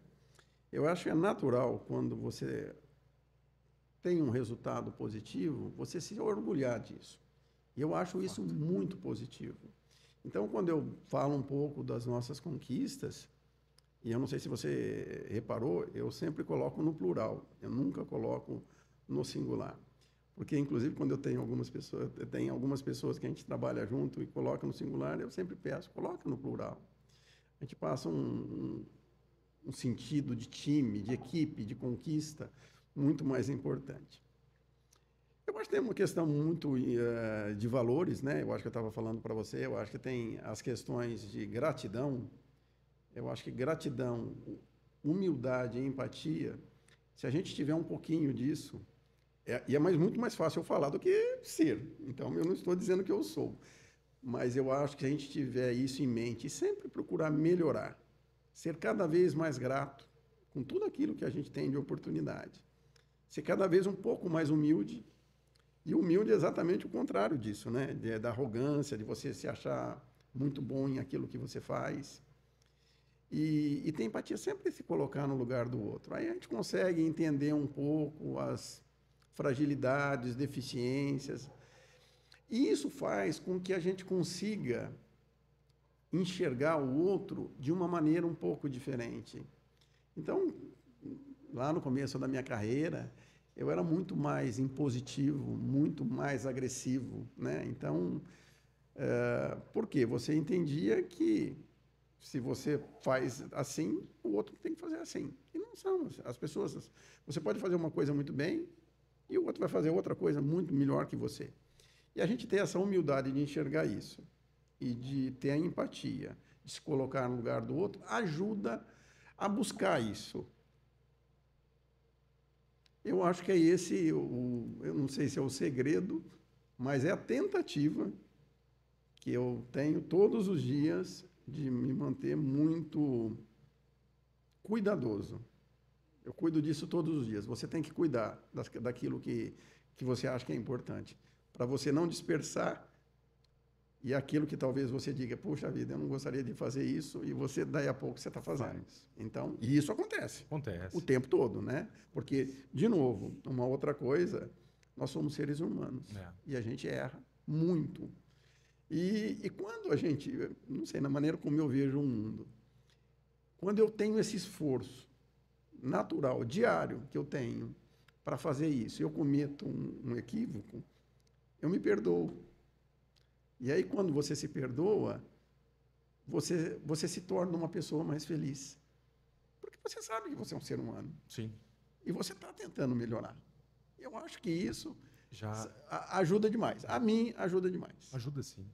Eu acho que é natural, quando você tem um resultado positivo, você se orgulhar disso. E eu acho isso muito positivo. Então, quando eu falo um pouco das nossas conquistas, e eu não sei se você reparou, eu sempre coloco no plural, eu nunca coloco no singular. Porque, inclusive, quando eu tenho algumas pessoas que a gente trabalha junto e coloca no singular, eu sempre peço, coloca no plural. A gente passa um sentido de time, de equipe, de conquista muito mais importante. Eu acho que tem uma questão muito de valores, né? Eu acho que eu estava falando para você, eu acho que tem as questões de gratidão. Eu acho que gratidão, humildade e empatia, se a gente tiver um pouquinho disso, e é muito mais fácil eu falar do que ser. Então, eu não estou dizendo que eu sou. Mas eu acho que se a gente tiver isso em mente e sempre procurar melhorar, ser cada vez mais grato com tudo aquilo que a gente tem de oportunidade, ser cada vez um pouco mais humilde, e humilde é exatamente o contrário disso, né? Da arrogância, de você se achar muito bom em aquilo que você faz. E ter empatia, sempre se colocar no lugar do outro. Aí a gente consegue entender um pouco as fragilidades, deficiências. E isso faz com que a gente consiga enxergar o outro de uma maneira um pouco diferente. Então, lá no começo da minha carreira, eu era muito mais impositivo, muito mais agressivo, né? Então, por quê? Você entendia que se você faz assim, o outro tem que fazer assim. E não são as pessoas. Você pode fazer uma coisa muito bem e o outro vai fazer outra coisa muito melhor que você. E a gente ter essa humildade de enxergar isso e de ter a empatia, de se colocar no lugar do outro, ajuda a buscar isso. Eu acho que é esse, eu não sei se é o segredo, mas é a tentativa que eu tenho todos os dias de me manter muito cuidadoso. Eu cuido disso todos os dias. Você tem que cuidar daquilo que você acha que é importante, para você não dispersar e aquilo que talvez você diga, puxa vida, eu não gostaria de fazer isso, e você, daí a pouco, você está fazendo. Então, e isso acontece. Acontece. O tempo todo, né? Porque, de novo, uma outra coisa, nós somos seres humanos. E a gente erra muito. E quando a gente, não sei, na maneira como eu vejo o mundo, quando eu tenho esse esforço natural, diário, que eu tenho para fazer isso, eu cometo um equívoco, eu me perdoo. E aí, quando você se perdoa, você se torna uma pessoa mais feliz. Porque você sabe que você é um ser humano. Sim. E você está tentando melhorar. Eu acho que isso Já ajuda demais. A mim, ajuda demais. ajuda, sim.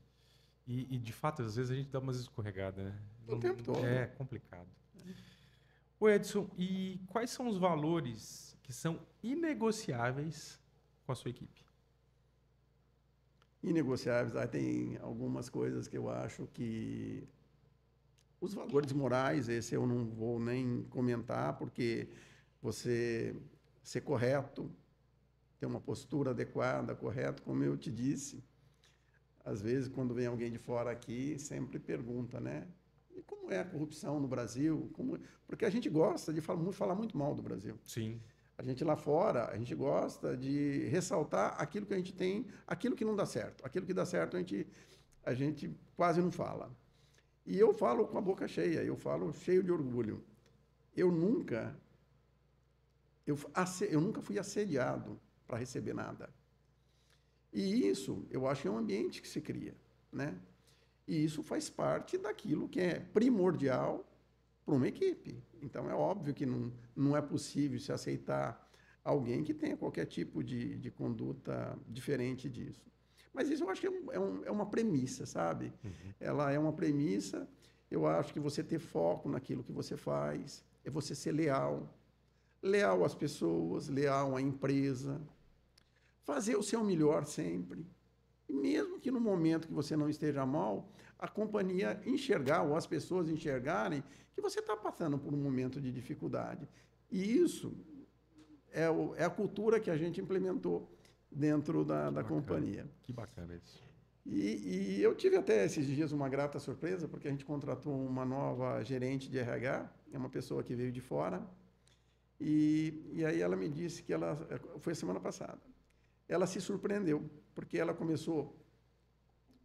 E, de fato, às vezes a gente dá umas escorregadas, né? O tempo todo. É complicado. Ô Edson, e quais são os valores que são inegociáveis com a sua equipe? Inegociáveis, aí tem algumas coisas que eu acho que os valores morais, esse eu não vou nem comentar, porque você ser correto, ter uma postura adequada, correto, como eu te disse, às vezes quando vem alguém de fora aqui, sempre pergunta, né? E como é a corrupção no Brasil? Porque a gente gosta de falar muito mal do Brasil. Sim. A gente lá fora, a gente gosta de ressaltar aquilo que a gente tem, aquilo que não dá certo. Aquilo que dá certo, a gente quase não fala. E eu falo com a boca cheia, eu falo cheio de orgulho. Eu nunca fui assediado para receber nada. E isso, eu acho que é um ambiente que se cria, né? E isso faz parte daquilo que é primordial para uma equipe. Então, é óbvio que não é possível se aceitar alguém que tenha qualquer tipo de conduta diferente disso. Mas isso eu acho que é uma premissa, sabe? Ela é uma premissa. Eu acho que você ter foco naquilo que você faz, é você ser leal. Leal às pessoas, leal à empresa. Fazer o seu melhor sempre. E mesmo que no momento que você não esteja mal, a companhia enxergar, ou as pessoas enxergarem, que você está passando por um momento de dificuldade. E isso é a cultura que a gente implementou dentro da companhia. Que bacana isso. E eu tive até esses dias uma grata surpresa, porque a gente contratou uma nova gerente de RH, é uma pessoa que veio de fora, e aí ela me disse que foi semana passada, ela se surpreendeu, porque ela começou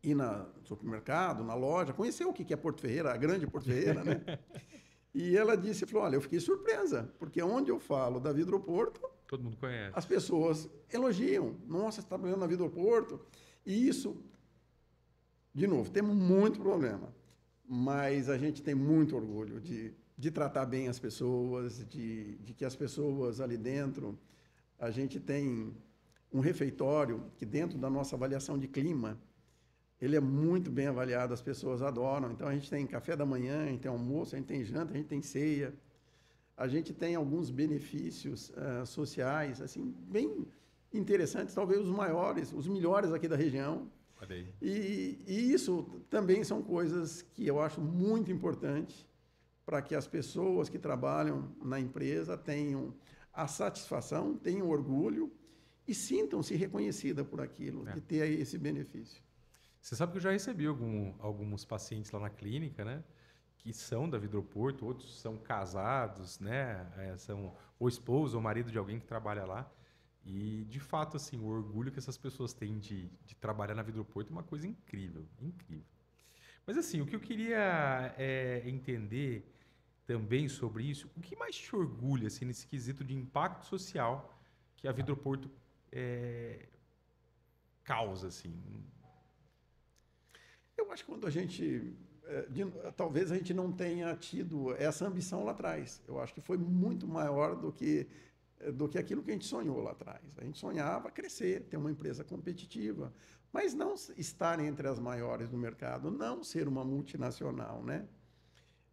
a ir no supermercado, na loja, conheceu o que é Porto Ferreira, a grande Porto Ferreira, né? E ela falou, olha, eu fiquei surpresa, porque onde eu falo da Vidroporto, todo mundo conhece. As pessoas elogiam. Nossa, você está trabalhando na Vidroporto. E isso, de novo, temos muito problema, mas a gente tem muito orgulho de tratar bem as pessoas, de que as pessoas ali dentro, a gente tem um refeitório que dentro da nossa avaliação de clima, ele é muito bem avaliado, as pessoas adoram. Então, a gente tem café da manhã, a gente tem almoço, a gente tem janta, a gente tem ceia. A gente tem alguns benefícios sociais, assim, bem interessantes, talvez os maiores, os melhores aqui da região. E isso também são coisas que eu acho muito importante para que as pessoas que trabalham na empresa tenham a satisfação, tenham orgulho e sintam-se reconhecidas por aquilo, de ter esse benefício. Você sabe que eu já recebi alguns pacientes lá na clínica, né? Que são da Vidroporto, outros são casados, né? São o esposo ou marido de alguém que trabalha lá. E, de fato, assim, o orgulho que essas pessoas têm de trabalhar na Vidroporto é uma coisa incrível, incrível. Mas, assim, o que eu queria entender também sobre isso, o que mais te orgulha, assim, nesse quesito de impacto social que a Vidroporto causa, assim? Eu acho que quando a gente... talvez a gente não tenha tido essa ambição lá atrás. Eu acho que foi muito maior do que aquilo que a gente sonhou lá atrás. A gente sonhava crescer, ter uma empresa competitiva, mas não estar entre as maiores do mercado, não ser uma multinacional, né?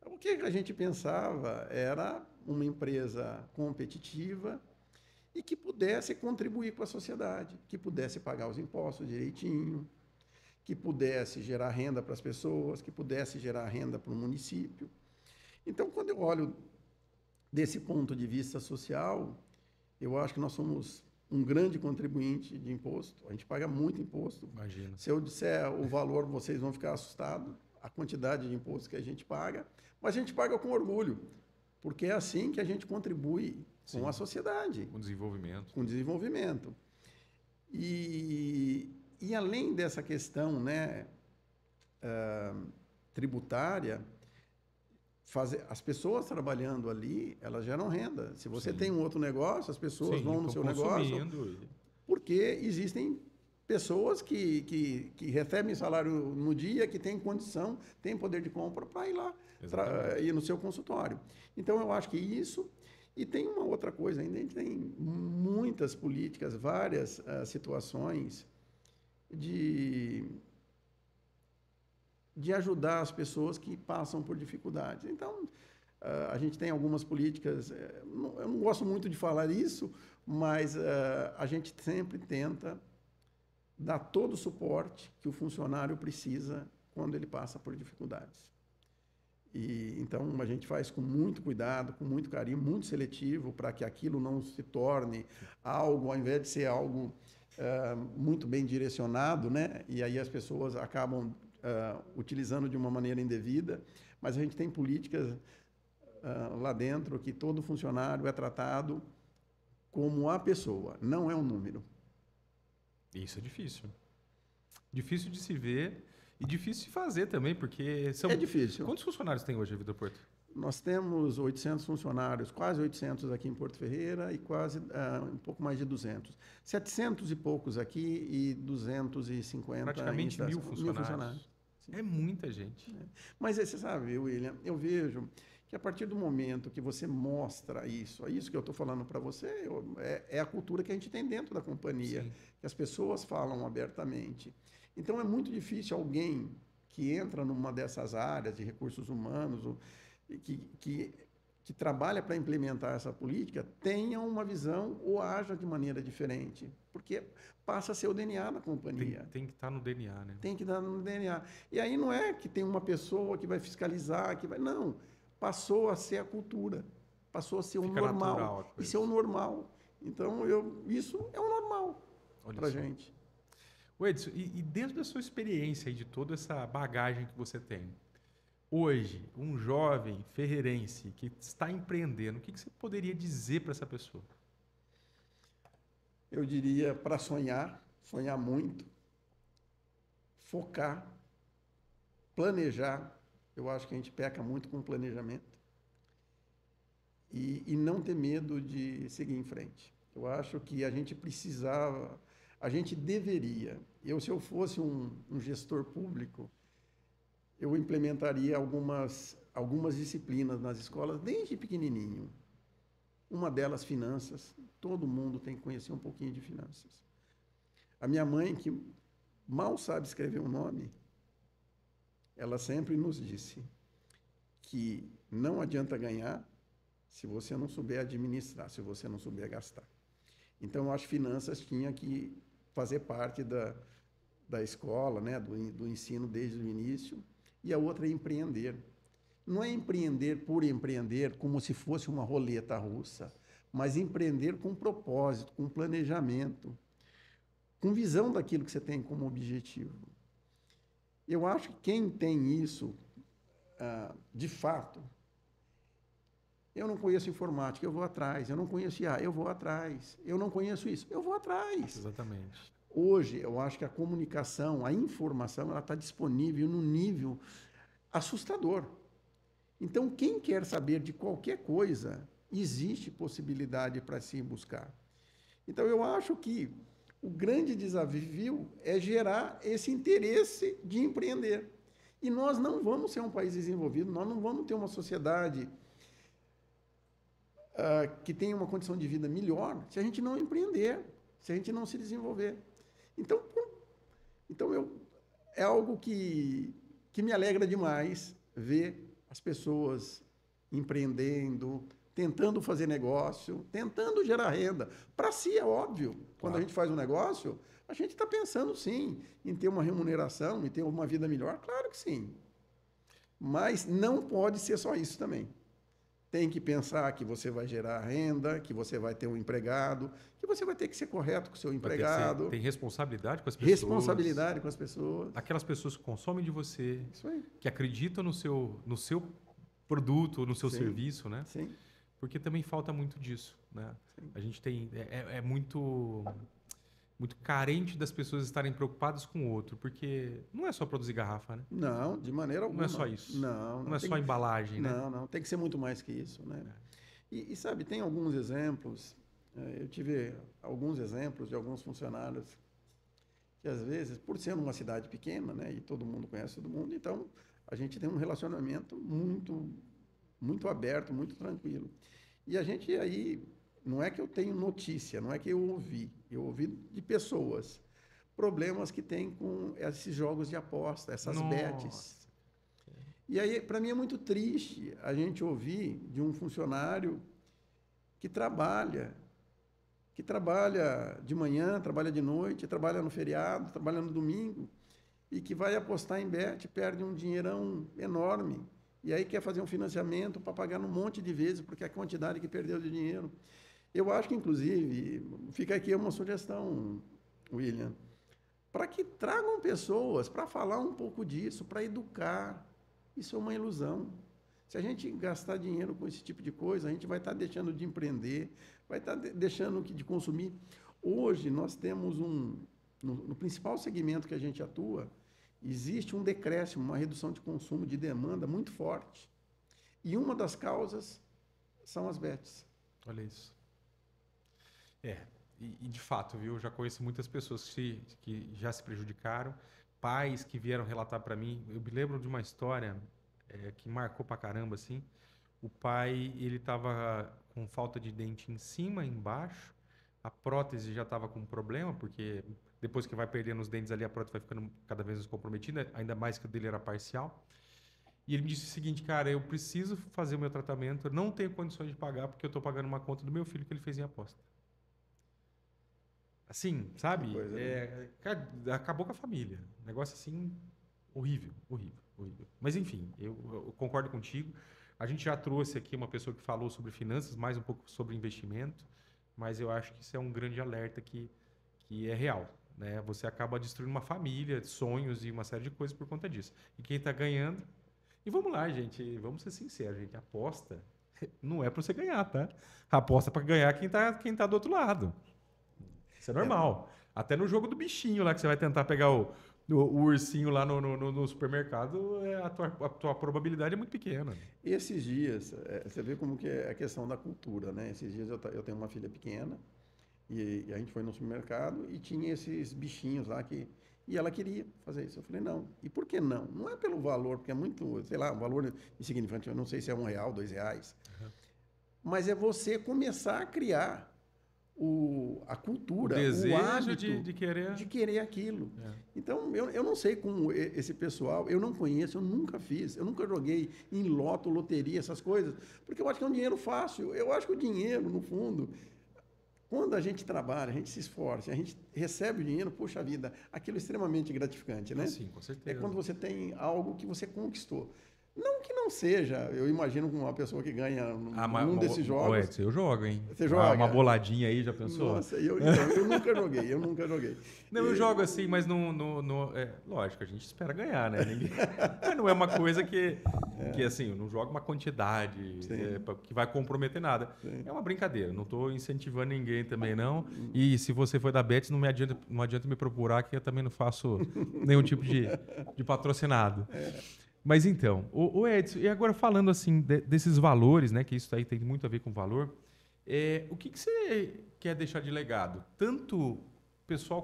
O que a gente pensava era uma empresa competitiva e que pudesse contribuir com a sociedade, que pudesse pagar os impostos direitinho, que pudesse gerar renda para as pessoas, que pudesse gerar renda para o município. Então, quando eu olho desse ponto de vista social, eu acho que nós somos um grande contribuinte de imposto. A gente paga muito imposto. Imagino. Se eu disser o valor, vocês vão ficar assustados, a quantidade de imposto que a gente paga, mas a gente paga com orgulho, porque é assim que a gente contribui com a sociedade. Com desenvolvimento. Com desenvolvimento. E além dessa questão, né, tributária, as pessoas trabalhando ali, elas geram renda. Se você tem um outro negócio, as pessoas vão no seu negócio, porque existem pessoas que recebem salário no dia, que têm condição, têm poder de compra para ir lá, ir no seu consultório. Então, eu acho que isso... E tem uma outra coisa ainda, a gente tem muitas políticas, várias situações de ajudar as pessoas que passam por dificuldades. Então, a gente tem algumas políticas, eu não gosto muito de falar isso, mas a gente sempre tenta dar todo o suporte que o funcionário precisa quando ele passa por dificuldades. Então, a gente faz com muito cuidado, com muito carinho, muito seletivo, para que aquilo não se torne algo, ao invés de ser algo muito bem direcionado, né? E aí as pessoas acabam utilizando de uma maneira indevida, mas a gente tem políticas lá dentro que todo funcionário é tratado como a pessoa, não é um número. Isso é difícil. Difícil de se ver e difícil de fazer também, porque são... É difícil. Quantos funcionários tem hoje a Vidroporto? Nós temos 800 funcionários, quase 800 aqui em Porto Ferreira e quase um pouco mais de 200. 700 e poucos aqui e 250 Praticamente em 1.000 funcionários. Sim. É muita gente. Mas você sabe, William, eu vejo que a partir do momento que você mostra isso, é isso que eu estou falando para você, é a cultura que a gente tem dentro da companhia, Sim. que as pessoas falam abertamente. Então é muito difícil alguém que entra numa dessas áreas de recursos humanos, que trabalha para implementar essa política, tenha uma visão ou haja de maneira diferente, porque passa a ser o DNA da companhia. Tem que estar no DNA, né? Tem que estar no DNA. E aí não é que tem uma pessoa que vai fiscalizar, que vai... Não, passou a ser a cultura, passou a ser o normal. Isso é o normal. Então, isso é o normal para a gente. O Edson, e dentro da sua experiência e de toda essa bagagem que você tem, hoje, um jovem ferreirense que está empreendendo, o que você poderia dizer para essa pessoa? Eu diria para sonhar muito, focar, planejar. Eu acho que a gente peca muito com planejamento e não ter medo de seguir em frente. Eu acho que a gente precisava, a gente deveria. Se eu fosse um gestor público, eu implementaria algumas disciplinas nas escolas desde pequenininho. Uma delas, finanças. Todo mundo tem que conhecer um pouquinho de finanças. A minha mãe, que mal sabe escrever um nome, ela sempre nos disse que não adianta ganhar se você não souber administrar, se você não souber gastar. Então, eu acho que finanças tinha que fazer parte da escola, né, do ensino desde o início. E a outra é empreender. Não é empreender por empreender como se fosse uma roleta russa, mas empreender com propósito, com planejamento, com visão daquilo que você tem como objetivo. Eu acho que quem tem isso, de fato, eu não conheço informática, eu vou atrás. Eu não conheço IA, eu vou atrás. Eu não conheço isso, eu vou atrás. Exatamente. Hoje, eu acho que a comunicação, a informação, ela está disponível num nível assustador. Então, quem quer saber de qualquer coisa, existe possibilidade para se buscar. Então, eu acho que o grande desafio é gerar esse interesse de empreender. E nós não vamos ser um país desenvolvido, nós não vamos ter uma sociedade que tenha uma condição de vida melhor se a gente não empreender, se a gente não se desenvolver. Então é algo que me alegra demais ver as pessoas empreendendo, tentando fazer negócio, tentando gerar renda. Para si é óbvio, quando a gente faz um negócio, a gente está pensando sim em ter uma remuneração, em ter uma vida melhor, claro que sim. Mas não pode ser só isso também. Tem que pensar que você vai gerar renda, que você vai ter um empregado, que você vai ter que ser correto com o seu empregado. Tem responsabilidade com as pessoas. Responsabilidade com as pessoas. Aquelas pessoas que consomem de você. Isso aí. Que acreditam no seu produto, no seu serviço, né? Sim. Porque também falta muito disso, né? Sim. A gente é muito carente das pessoas estarem preocupadas com o outro, porque não é só produzir garrafa, né? Não, de maneira alguma. Não é só isso. Não é só embalagem, né? Não, tem que ser muito mais que isso, né? E sabe, tem alguns exemplos, eu tive alguns exemplos de alguns funcionários que às vezes, por ser uma cidade pequena, né, e todo mundo conhece todo mundo, então a gente tem um relacionamento muito aberto, muito tranquilo. E a gente aí, não é que eu tenho notícia, não é que eu ouvi de pessoas, problemas que tem com esses jogos de aposta, essas bets. E aí, para mim, é muito triste a gente ouvir de um funcionário que trabalha de manhã, trabalha de noite, trabalha no feriado, trabalha no domingo, e que vai apostar em bet, perde um dinheirão enorme, e aí quer fazer um financiamento para pagar um monte de vezes, porque a quantidade que perdeu de dinheiro. Eu acho que, inclusive, fica aqui uma sugestão, William, para que tragam pessoas para falar um pouco disso, para educar. Isso é uma ilusão. Se a gente gastar dinheiro com esse tipo de coisa, a gente vai estar deixando de empreender, vai estar deixando de consumir. Hoje, nós temos no principal segmento que a gente atua, existe um decréscimo, uma redução de consumo, de demanda muito forte. E uma das causas são as bets. Olha isso. E de fato, viu? Eu já conheço muitas pessoas que já se prejudicaram, pais que vieram relatar para mim. Eu me lembro de uma história que marcou pra caramba, assim. O pai, ele estava com falta de dente em cima, embaixo. A prótese já estava com problema, porque depois que vai perdendo os dentes ali, a prótese vai ficando cada vez mais comprometida, ainda mais que o dele era parcial. E ele me disse o seguinte, cara, eu preciso fazer o meu tratamento, eu não tenho condições de pagar, porque eu estou pagando uma conta do meu filho que ele fez em aposta. Assim, Que sabe? coisa, né? Cara, acabou com a família. Negócio assim, horrível, horrível, horrível. Mas enfim, eu concordo contigo. A gente já trouxe aqui uma pessoa que falou sobre finanças, mais um pouco sobre investimento, mas eu acho que isso é um grande alerta que é real. Né? Você acaba destruindo uma família, sonhos e uma série de coisas por conta disso. E quem está ganhando. E vamos lá, gente, vamos ser sinceros, gente. Aposta não é para você ganhar, tá? A aposta é para ganhar quem tá do outro lado. Isso é normal. Até no jogo do bichinho lá, que você vai tentar pegar o ursinho lá no supermercado, a tua probabilidade é muito pequena. Esses dias, você vê como que é a questão da cultura, né? Esses dias eu tenho uma filha pequena e a gente foi no supermercado e tinha esses bichinhos lá e ela queria fazer isso. Eu falei, não. E por que não? Não é pelo valor, porque é muito, sei lá, um valor insignificante. Eu não sei se é R$ 1, R$ 2. Mas é você começar a criar a O cultura, o desejo hábito de querer. de querer aquilo. É. Então, eu não sei como esse pessoal, eu não conheço, eu nunca fiz, eu nunca joguei em loto, loteria, essas coisas, porque eu acho que é um dinheiro fácil. Eu acho que o dinheiro, no fundo, quando a gente trabalha, a gente se esforça, a gente recebe o dinheiro, puxa vida, aquilo é extremamente gratificante, né? Sim, com É certeza. quando você tem algo que você conquistou. Não que não seja, eu imagino que uma pessoa que ganha num desses jogos... Edson, eu jogo, hein? Você joga? Uma boladinha aí, já pensou? Nossa, eu nunca joguei, eu nunca joguei. Não, eu jogo assim, mas lógico, a gente espera ganhar, né? Mas não é uma coisa que assim, eu não jogo uma quantidade que vai comprometer nada. Sim. É uma brincadeira, não estou incentivando ninguém também, não. E se você for da Betis, não adianta me procurar, que eu também não faço nenhum tipo de patrocinado. Mas então, o Edson, e agora falando assim desses valores, né? Que isso aí tem muito a ver com valor. O que você quer deixar de legado? Tanto pessoal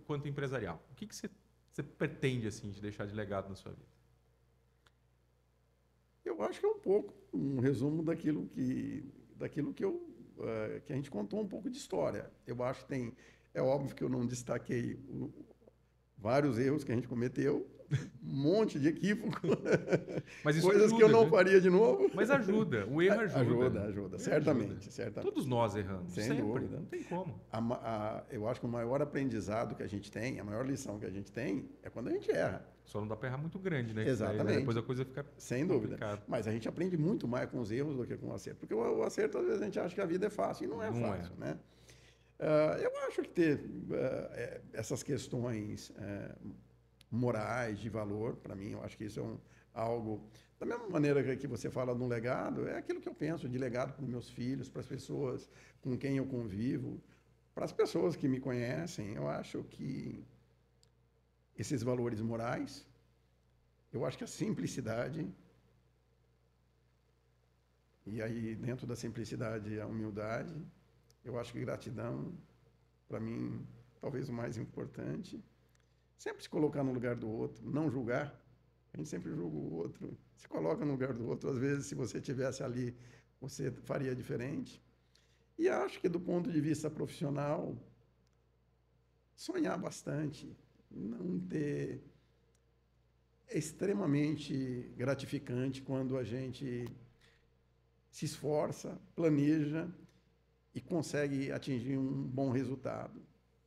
quanto empresarial. O que você pretende assim de deixar de legado na sua vida? Eu acho que é um pouco um resumo daquilo que a gente contou um pouco de história. Eu acho que é óbvio que eu não destaquei vários erros que a gente cometeu, um monte de equívoco, mas isso coisas ajuda, que eu não né? faria de novo. Mas ajuda, o erro ajuda. Ajuda, certamente. Todos nós erramos, Sem sempre, dúvida. não tem como. Eu acho que o maior aprendizado que a gente tem, a maior lição que a gente tem, é quando a gente erra. Só não dá para errar muito grande, né? Exatamente. Aí depois a coisa fica sem complicada. dúvida. Mas a gente aprende muito mais com os erros do que com o acerto. Porque o acerto, às vezes, a gente acha que a vida é fácil, e não é fácil, né? Eu acho que ter essas questões morais, de valor, para mim, eu acho que isso é algo... Da mesma maneira que você fala de um legado, é aquilo que eu penso de legado para os meus filhos, para as pessoas com quem eu convivo, para as pessoas que me conhecem. Eu acho que esses valores morais, eu acho que a simplicidade, e aí dentro da simplicidade a humildade, eu acho que gratidão, para mim, talvez o mais importante. Sempre se colocar no lugar do outro, não julgar. A gente sempre julga o outro. Se coloca no lugar do outro. Às vezes, se você estivesse ali, você faria diferente. E acho que, do ponto de vista profissional, sonhar bastante. Não ter... É extremamente gratificante quando a gente se esforça, planeja e consegue atingir um bom resultado.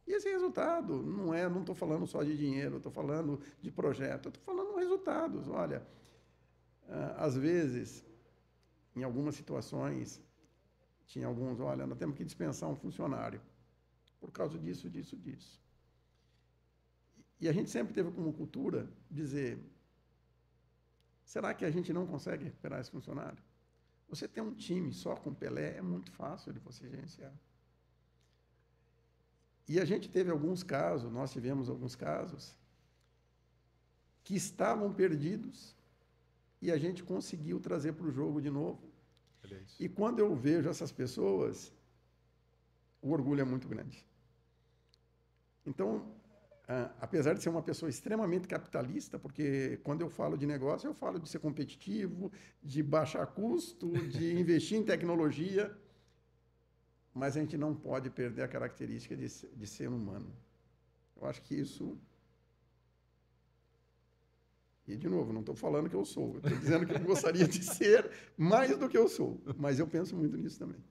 E esse resultado não estou falando só de dinheiro, estou falando de projeto, estou falando de resultados. Olha, às vezes, em algumas situações, tinha alguns, olha, nós temos que dispensar um funcionário por causa disso, disso, disso. E a gente sempre teve como cultura dizer, será que a gente não consegue recuperar esse funcionário? Você ter um time só com Pelé é muito fácil de você gerenciar. E a gente teve alguns casos, nós tivemos alguns casos, que estavam perdidos e a gente conseguiu trazer para o jogo de novo. Olha isso. E quando eu vejo essas pessoas, o orgulho é muito grande. Então, apesar de ser uma pessoa extremamente capitalista, porque quando eu falo de negócio, eu falo de ser competitivo, de baixar custo, de investir em tecnologia, mas a gente não pode perder a característica de ser humano. Eu acho que isso... E, de novo, não estou falando que eu sou, estou dizendo que eu gostaria de ser mais do que eu sou, mas eu penso muito nisso também.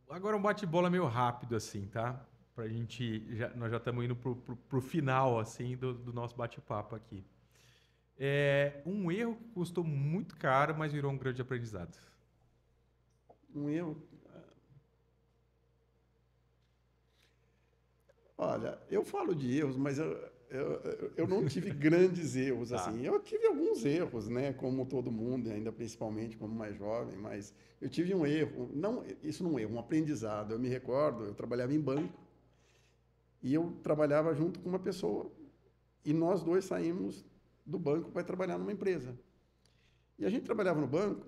Agora um bate-bola meio rápido, assim, tá? Pra gente, nós já estamos indo pro final, assim, do nosso bate-papo aqui. Um erro que custou muito caro, mas virou um grande aprendizado. Um erro... Olha, eu falo de erros, mas eu não tive grandes erros, Tá. assim. Eu tive alguns erros, né? Como todo mundo, ainda principalmente como mais jovem, mas eu tive um erro, isso não é um erro, um aprendizado. Eu me recordo, eu trabalhava em banco e eu trabalhava junto com uma pessoa e nós dois saímos do banco para trabalhar numa empresa. E a gente trabalhava no banco,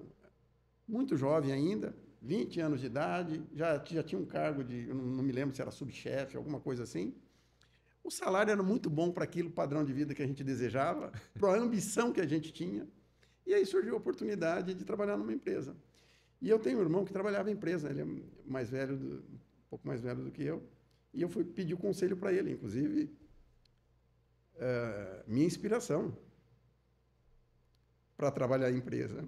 muito jovem ainda, 20 anos de idade, já tinha um cargo de, eu não me lembro se era subchefe, alguma coisa assim. O salário era muito bom para aquilo padrão de vida que a gente desejava, para a ambição que a gente tinha. E aí surgiu a oportunidade de trabalhar numa empresa. E eu tenho um irmão que trabalhava em empresa, ele é mais velho, um pouco mais velho do que eu, e eu fui pedir o conselho para ele, inclusive, minha inspiração para trabalhar em empresa.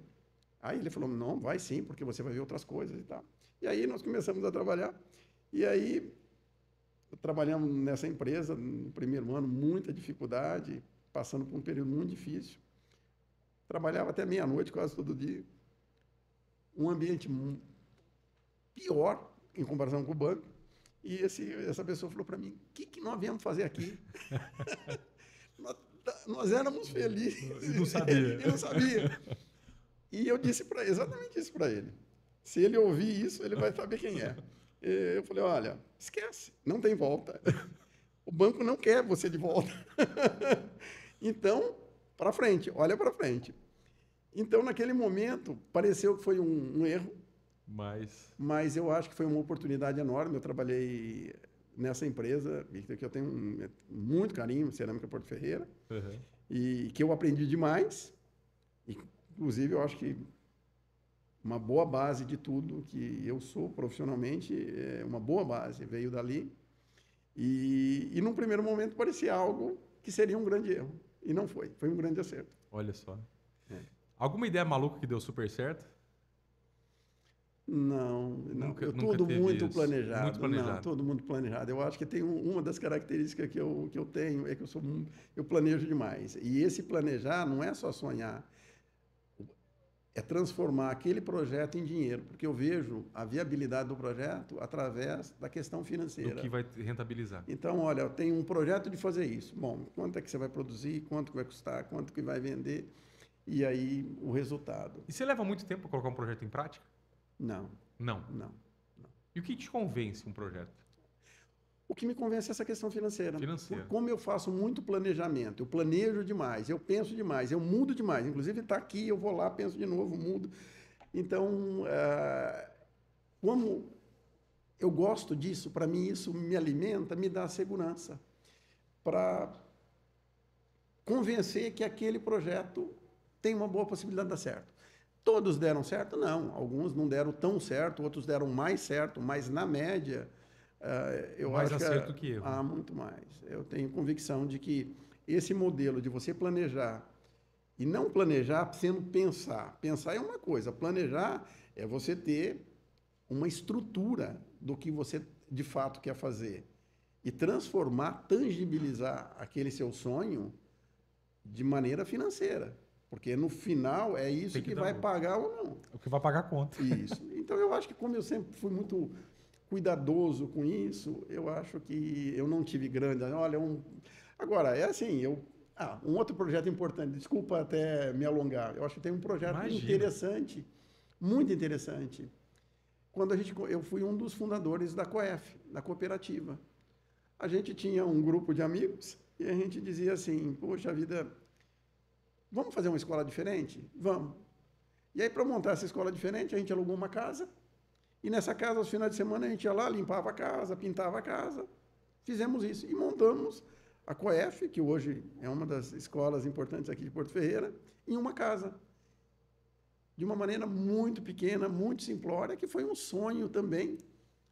Aí ele falou, não, vai sim, porque você vai ver outras coisas e tal. E aí nós começamos a trabalhar, e aí trabalhamos nessa empresa, no primeiro ano, muita dificuldade, passando por um período muito difícil. Trabalhava até meia-noite, quase todo dia. Um ambiente pior em comparação com o banco. E essa pessoa falou para mim, o que nós viemos fazer aqui? nós éramos felizes. E não sabia. E não sabia. E eu disse exatamente isso para ele. Se ele ouvir isso, ele vai saber quem é. Eu falei, olha, esquece, não tem volta. O banco não quer você de volta. Então, para frente, olha para frente. Então, naquele momento, pareceu que foi um erro, mas eu acho que foi uma oportunidade enorme. Eu trabalhei nessa empresa, que eu tenho muito carinho, Cerâmica Porto Ferreira, e que eu aprendi demais. Inclusive, eu acho que uma boa base de tudo que eu sou profissionalmente, uma boa base, veio dali. E num primeiro momento parecia algo que seria um grande erro. E não foi, foi um grande acerto. Olha só. Alguma ideia maluca que deu super certo? Não. Tudo muito planejado. Muito planejado. Não, tudo muito planejado. Eu acho que tem uma das características que eu tenho, é que eu planejo demais. E esse planejar não é só sonhar, é transformar aquele projeto em dinheiro, porque eu vejo a viabilidade do projeto através da questão financeira. Do que vai rentabilizar. Então, olha, eu tenho um projeto de fazer isso. Bom, quanto é que você vai produzir, quanto que vai custar, quanto que vai vender, e aí o resultado. E você leva muito tempo para colocar um projeto em prática? Não. E o que te convence um projeto? O que me convence é essa questão financeira. Como eu faço muito planejamento, eu planejo demais, eu penso demais, eu mudo demais. Inclusive, está aqui, eu vou lá, penso de novo, mudo. Então, como eu gosto disso, para mim isso me alimenta, me dá segurança para convencer que aquele projeto tem uma boa possibilidade de dar certo. Todos deram certo? Não. Alguns não deram tão certo, outros deram mais certo, mas na média... eu mais acho acerto que erro. Muito mais. Eu tenho convicção de que esse modelo de você planejar e não planejar sendo pensar. Pensar é uma coisa, planejar é você ter uma estrutura do que você de fato quer fazer e transformar, tangibilizar aquele seu sonho de maneira financeira. Porque no final é isso que vai pagar ou não. O que vai pagar a conta. Isso. Então eu acho que como eu sempre fui muito cuidadoso com isso, eu acho que eu não tive grande... Agora, é assim, um outro projeto importante, desculpa até me alongar, eu acho que tem um projeto interessante, muito interessante. Quando eu fui um dos fundadores da COEF, da cooperativa. A gente tinha um grupo de amigos e a gente dizia assim, poxa vida, Vamos fazer uma escola diferente? Vamos. E aí, para montar essa escola diferente, a gente alugou uma casa. E nessa casa, aos finais de semana, a gente ia lá, limpava a casa, pintava a casa. Fizemos isso. E montamos a COEF, que hoje é uma das escolas importantes aqui de Porto Ferreira, em uma casa. De uma maneira muito pequena, muito simplória, que foi um sonho também,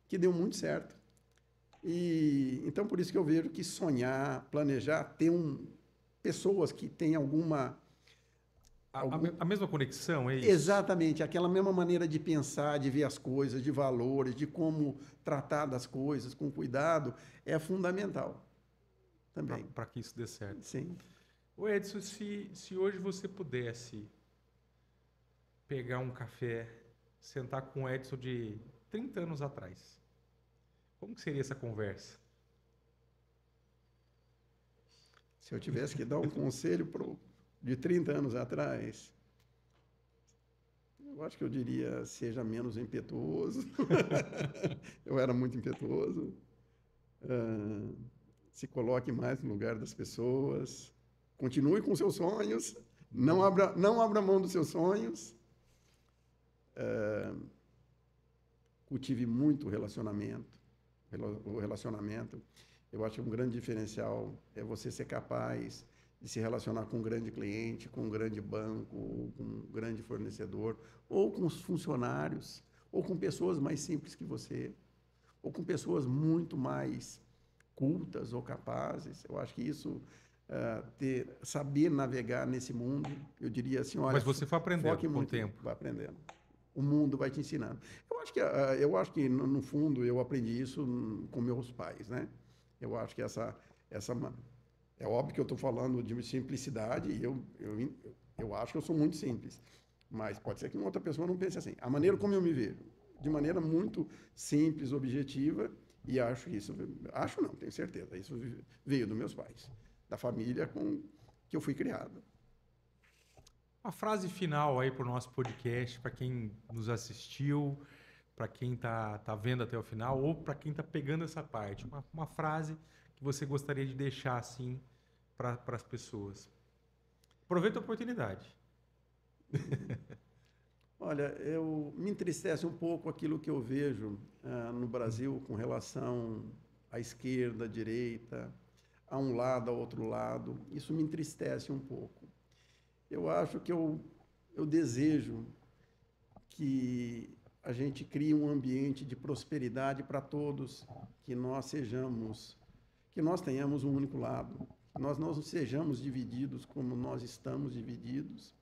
que deu muito certo. E então, por isso que eu vejo que sonhar, planejar, ter pessoas que têm alguma... A mesma conexão, é isso? Exatamente, aquela mesma maneira de pensar, de ver as coisas, de valores, de como tratar das coisas com cuidado, é fundamental também. Para que isso dê certo. Sim. Ô Edson, se hoje você pudesse pegar um café, sentar com o Edson de 30 anos atrás, como que seria essa conversa? Se eu tivesse que dar um conselho de 30 anos atrás, eu acho que eu diria, seja menos impetuoso. Eu era muito impetuoso. Se coloque mais no lugar das pessoas. Continue com seus sonhos. Não abra mão dos seus sonhos. Cultive muito o relacionamento. Eu acho que um grande diferencial é você ser capaz de se relacionar com um grande cliente, com um grande banco, ou com um grande fornecedor, ou com os funcionários, ou com pessoas mais simples que você, ou com pessoas muito mais cultas ou capazes. Eu acho que isso, saber navegar nesse mundo, eu diria assim, olha... Mas você foi aprendendo com o tempo. Vai aprendendo. O mundo vai te ensinando. Eu acho que no fundo, eu aprendi isso com meus pais, né? Eu acho que essa é óbvio que eu estou falando de simplicidade e eu acho que eu sou muito simples. Mas pode ser que uma outra pessoa não pense assim. A maneira como eu me vejo, de maneira muito simples, objetiva, e acho que isso... Acho não, tenho certeza. Isso veio dos meus pais, da família com que eu fui criado. Uma frase final aí para o nosso podcast, para quem nos assistiu, para quem está vendo até o final, ou para quem está pegando essa parte. Uma frase que você gostaria de deixar assim para as pessoas. Aproveita a oportunidade. Olha, me entristece um pouco aquilo que eu vejo no Brasil com relação à esquerda, à direita, a um lado, ao outro lado. Isso me entristece um pouco. Eu acho que eu desejo que a gente crie um ambiente de prosperidade para todos, que nós tenhamos um único lado, que nós não sejamos divididos como nós estamos divididos,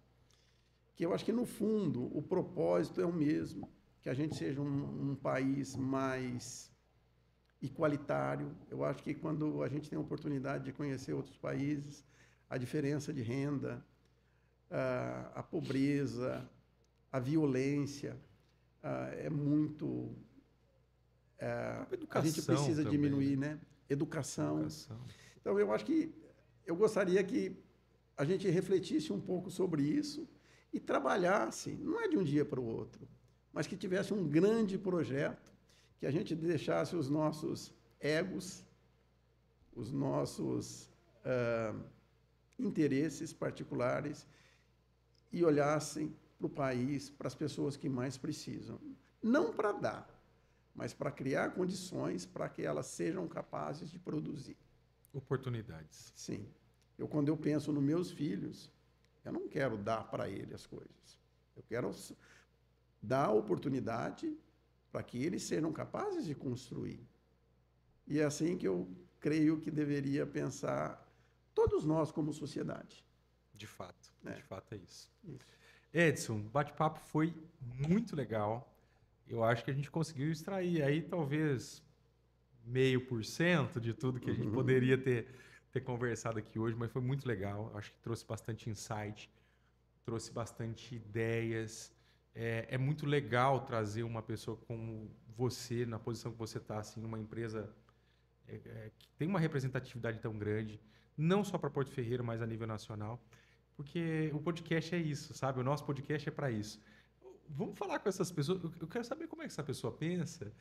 que eu acho que, no fundo, o propósito é o mesmo, que a gente seja um país mais igualitário. Eu acho que quando a gente tem a oportunidade de conhecer outros países, a diferença de renda, a pobreza, a violência, é muito... a gente precisa também, diminuir, né? Educação. Então, eu acho que eu gostaria que a gente refletisse um pouco sobre isso e trabalhasse, não é de um dia para o outro, mas que tivesse um grande projeto, que a gente deixasse os nossos egos, os nossos interesses particulares e olhassem para o país, para as pessoas que mais precisam. Não para dar, mas para criar condições para que elas sejam capazes de produzir. Oportunidades. Sim. Quando eu penso nos meus filhos, eu não quero dar para eles as coisas. Eu quero dar a oportunidade para que eles sejam capazes de construir. E é assim que eu creio que deveria pensar todos nós como sociedade. De fato é isso. Isso. Edson, o bate-papo foi muito legal. Eu acho que a gente conseguiu extrair aí talvez 0,5% de tudo que a gente poderia ter conversado aqui hoje, mas foi muito legal. Acho que trouxe bastante insight, trouxe bastante ideias. É muito legal trazer uma pessoa como você, na posição que você está, assim, numa empresa que tem uma representatividade tão grande, não só para Porto Ferreira, mas a nível nacional, porque o podcast é isso, sabe? O nosso podcast é para isso. Vamos falar com essas pessoas. Eu quero saber como é que essa pessoa pensa,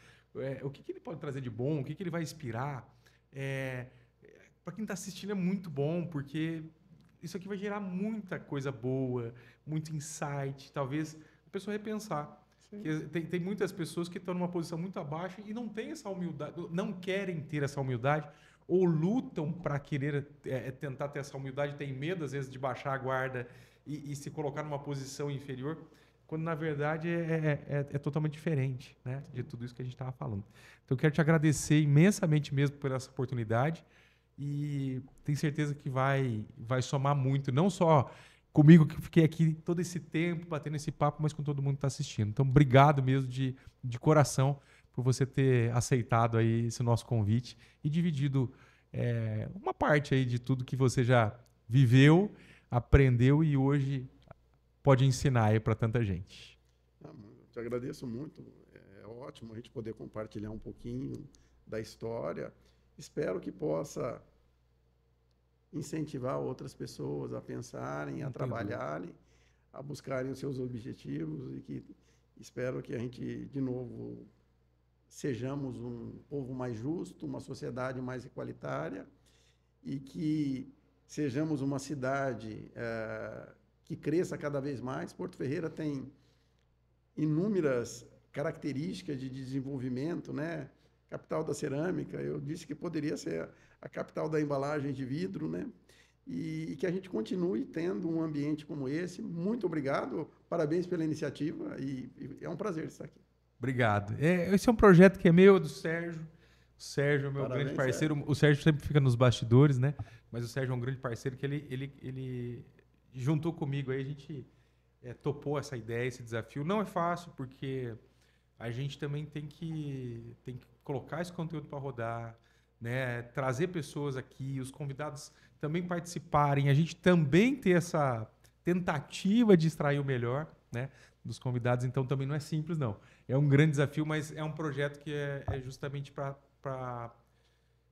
o que ele pode trazer de bom, o que ele vai inspirar. Para quem está assistindo é muito bom, porque isso aqui vai gerar muita coisa boa, muito insight, talvez a pessoa repensar. Tem muitas pessoas que estão numa posição muito abaixo e não têm essa humildade, não querem ter essa humildade, ou lutam para querer tentar ter essa humildade, tem medo, às vezes, de baixar a guarda e se colocar numa posição inferior, quando, na verdade, é totalmente diferente, né, de tudo isso que a gente estava falando. Então, eu quero te agradecer imensamente mesmo por essa oportunidade e tenho certeza que vai somar muito, não só comigo, que fiquei aqui todo esse tempo batendo esse papo, mas com todo mundo que está assistindo. Então, obrigado mesmo de coração por você ter aceitado aí esse nosso convite e dividido uma parte aí de tudo que você já viveu, aprendeu e hoje pode ensinar aí para tanta gente. Eu te agradeço muito. É ótimo a gente poder compartilhar um pouquinho da história. Espero que possa incentivar outras pessoas a pensarem, a trabalharem, a buscarem os seus objetivos e que espero que a gente, de novo, sejamos um povo mais justo, uma sociedade mais igualitária e que sejamos uma cidade que cresça cada vez mais. Porto Ferreira tem inúmeras características de desenvolvimento, né? Capital da cerâmica, eu disse que poderia ser a capital da embalagem de vidro, né? E que a gente continue tendo um ambiente como esse. Muito obrigado, parabéns pela iniciativa e é um prazer estar aqui. Obrigado. Esse é um projeto que é meu, do Sérgio. O Sérgio é meu Parabéns, grande parceiro. Sérgio. O Sérgio sempre fica nos bastidores, né? Mas o Sérgio é um grande parceiro que ele juntou comigo aí, a gente topou essa ideia, esse desafio. Não é fácil, porque a gente também tem que colocar esse conteúdo para rodar, né? Trazer pessoas aqui, os convidados também participarem, a gente também ter essa tentativa de extrair o melhor, né, dos convidados. Então também não é simples, não. É um grande desafio, mas é um projeto que é justamente para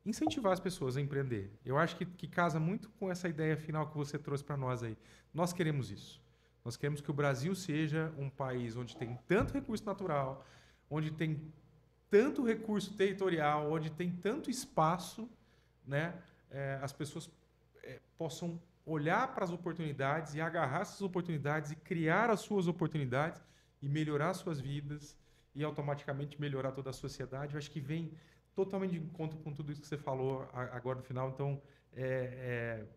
incentivar as pessoas a empreender. Eu acho que casa muito com essa ideia final que você trouxe para nós aí. Nós queremos isso. Nós queremos que o Brasil seja um país onde tem tanto recurso natural, onde tem tanto recurso territorial, onde tem tanto espaço, né, as pessoas possam olhar para as oportunidades e agarrar essas oportunidades e criar as suas oportunidades e melhorar suas vidas e automaticamente melhorar toda a sociedade. Eu acho que vem totalmente de encontro com tudo isso que você falou agora no final. Então,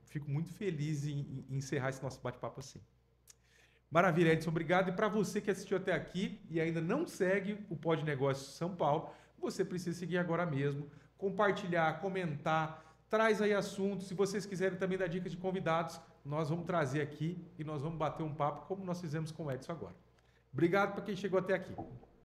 fico muito feliz em encerrar esse nosso bate-papo assim. Maravilha, Edson, obrigado. E para você que assistiu até aqui e ainda não segue o Pod Negócios São Paulo, você precisa seguir agora mesmo, compartilhar, comentar, traz aí assuntos. Se vocês quiserem também dar dicas de convidados, nós vamos trazer aqui e nós vamos bater um papo como nós fizemos com o Edson agora. Obrigado para quem chegou até aqui.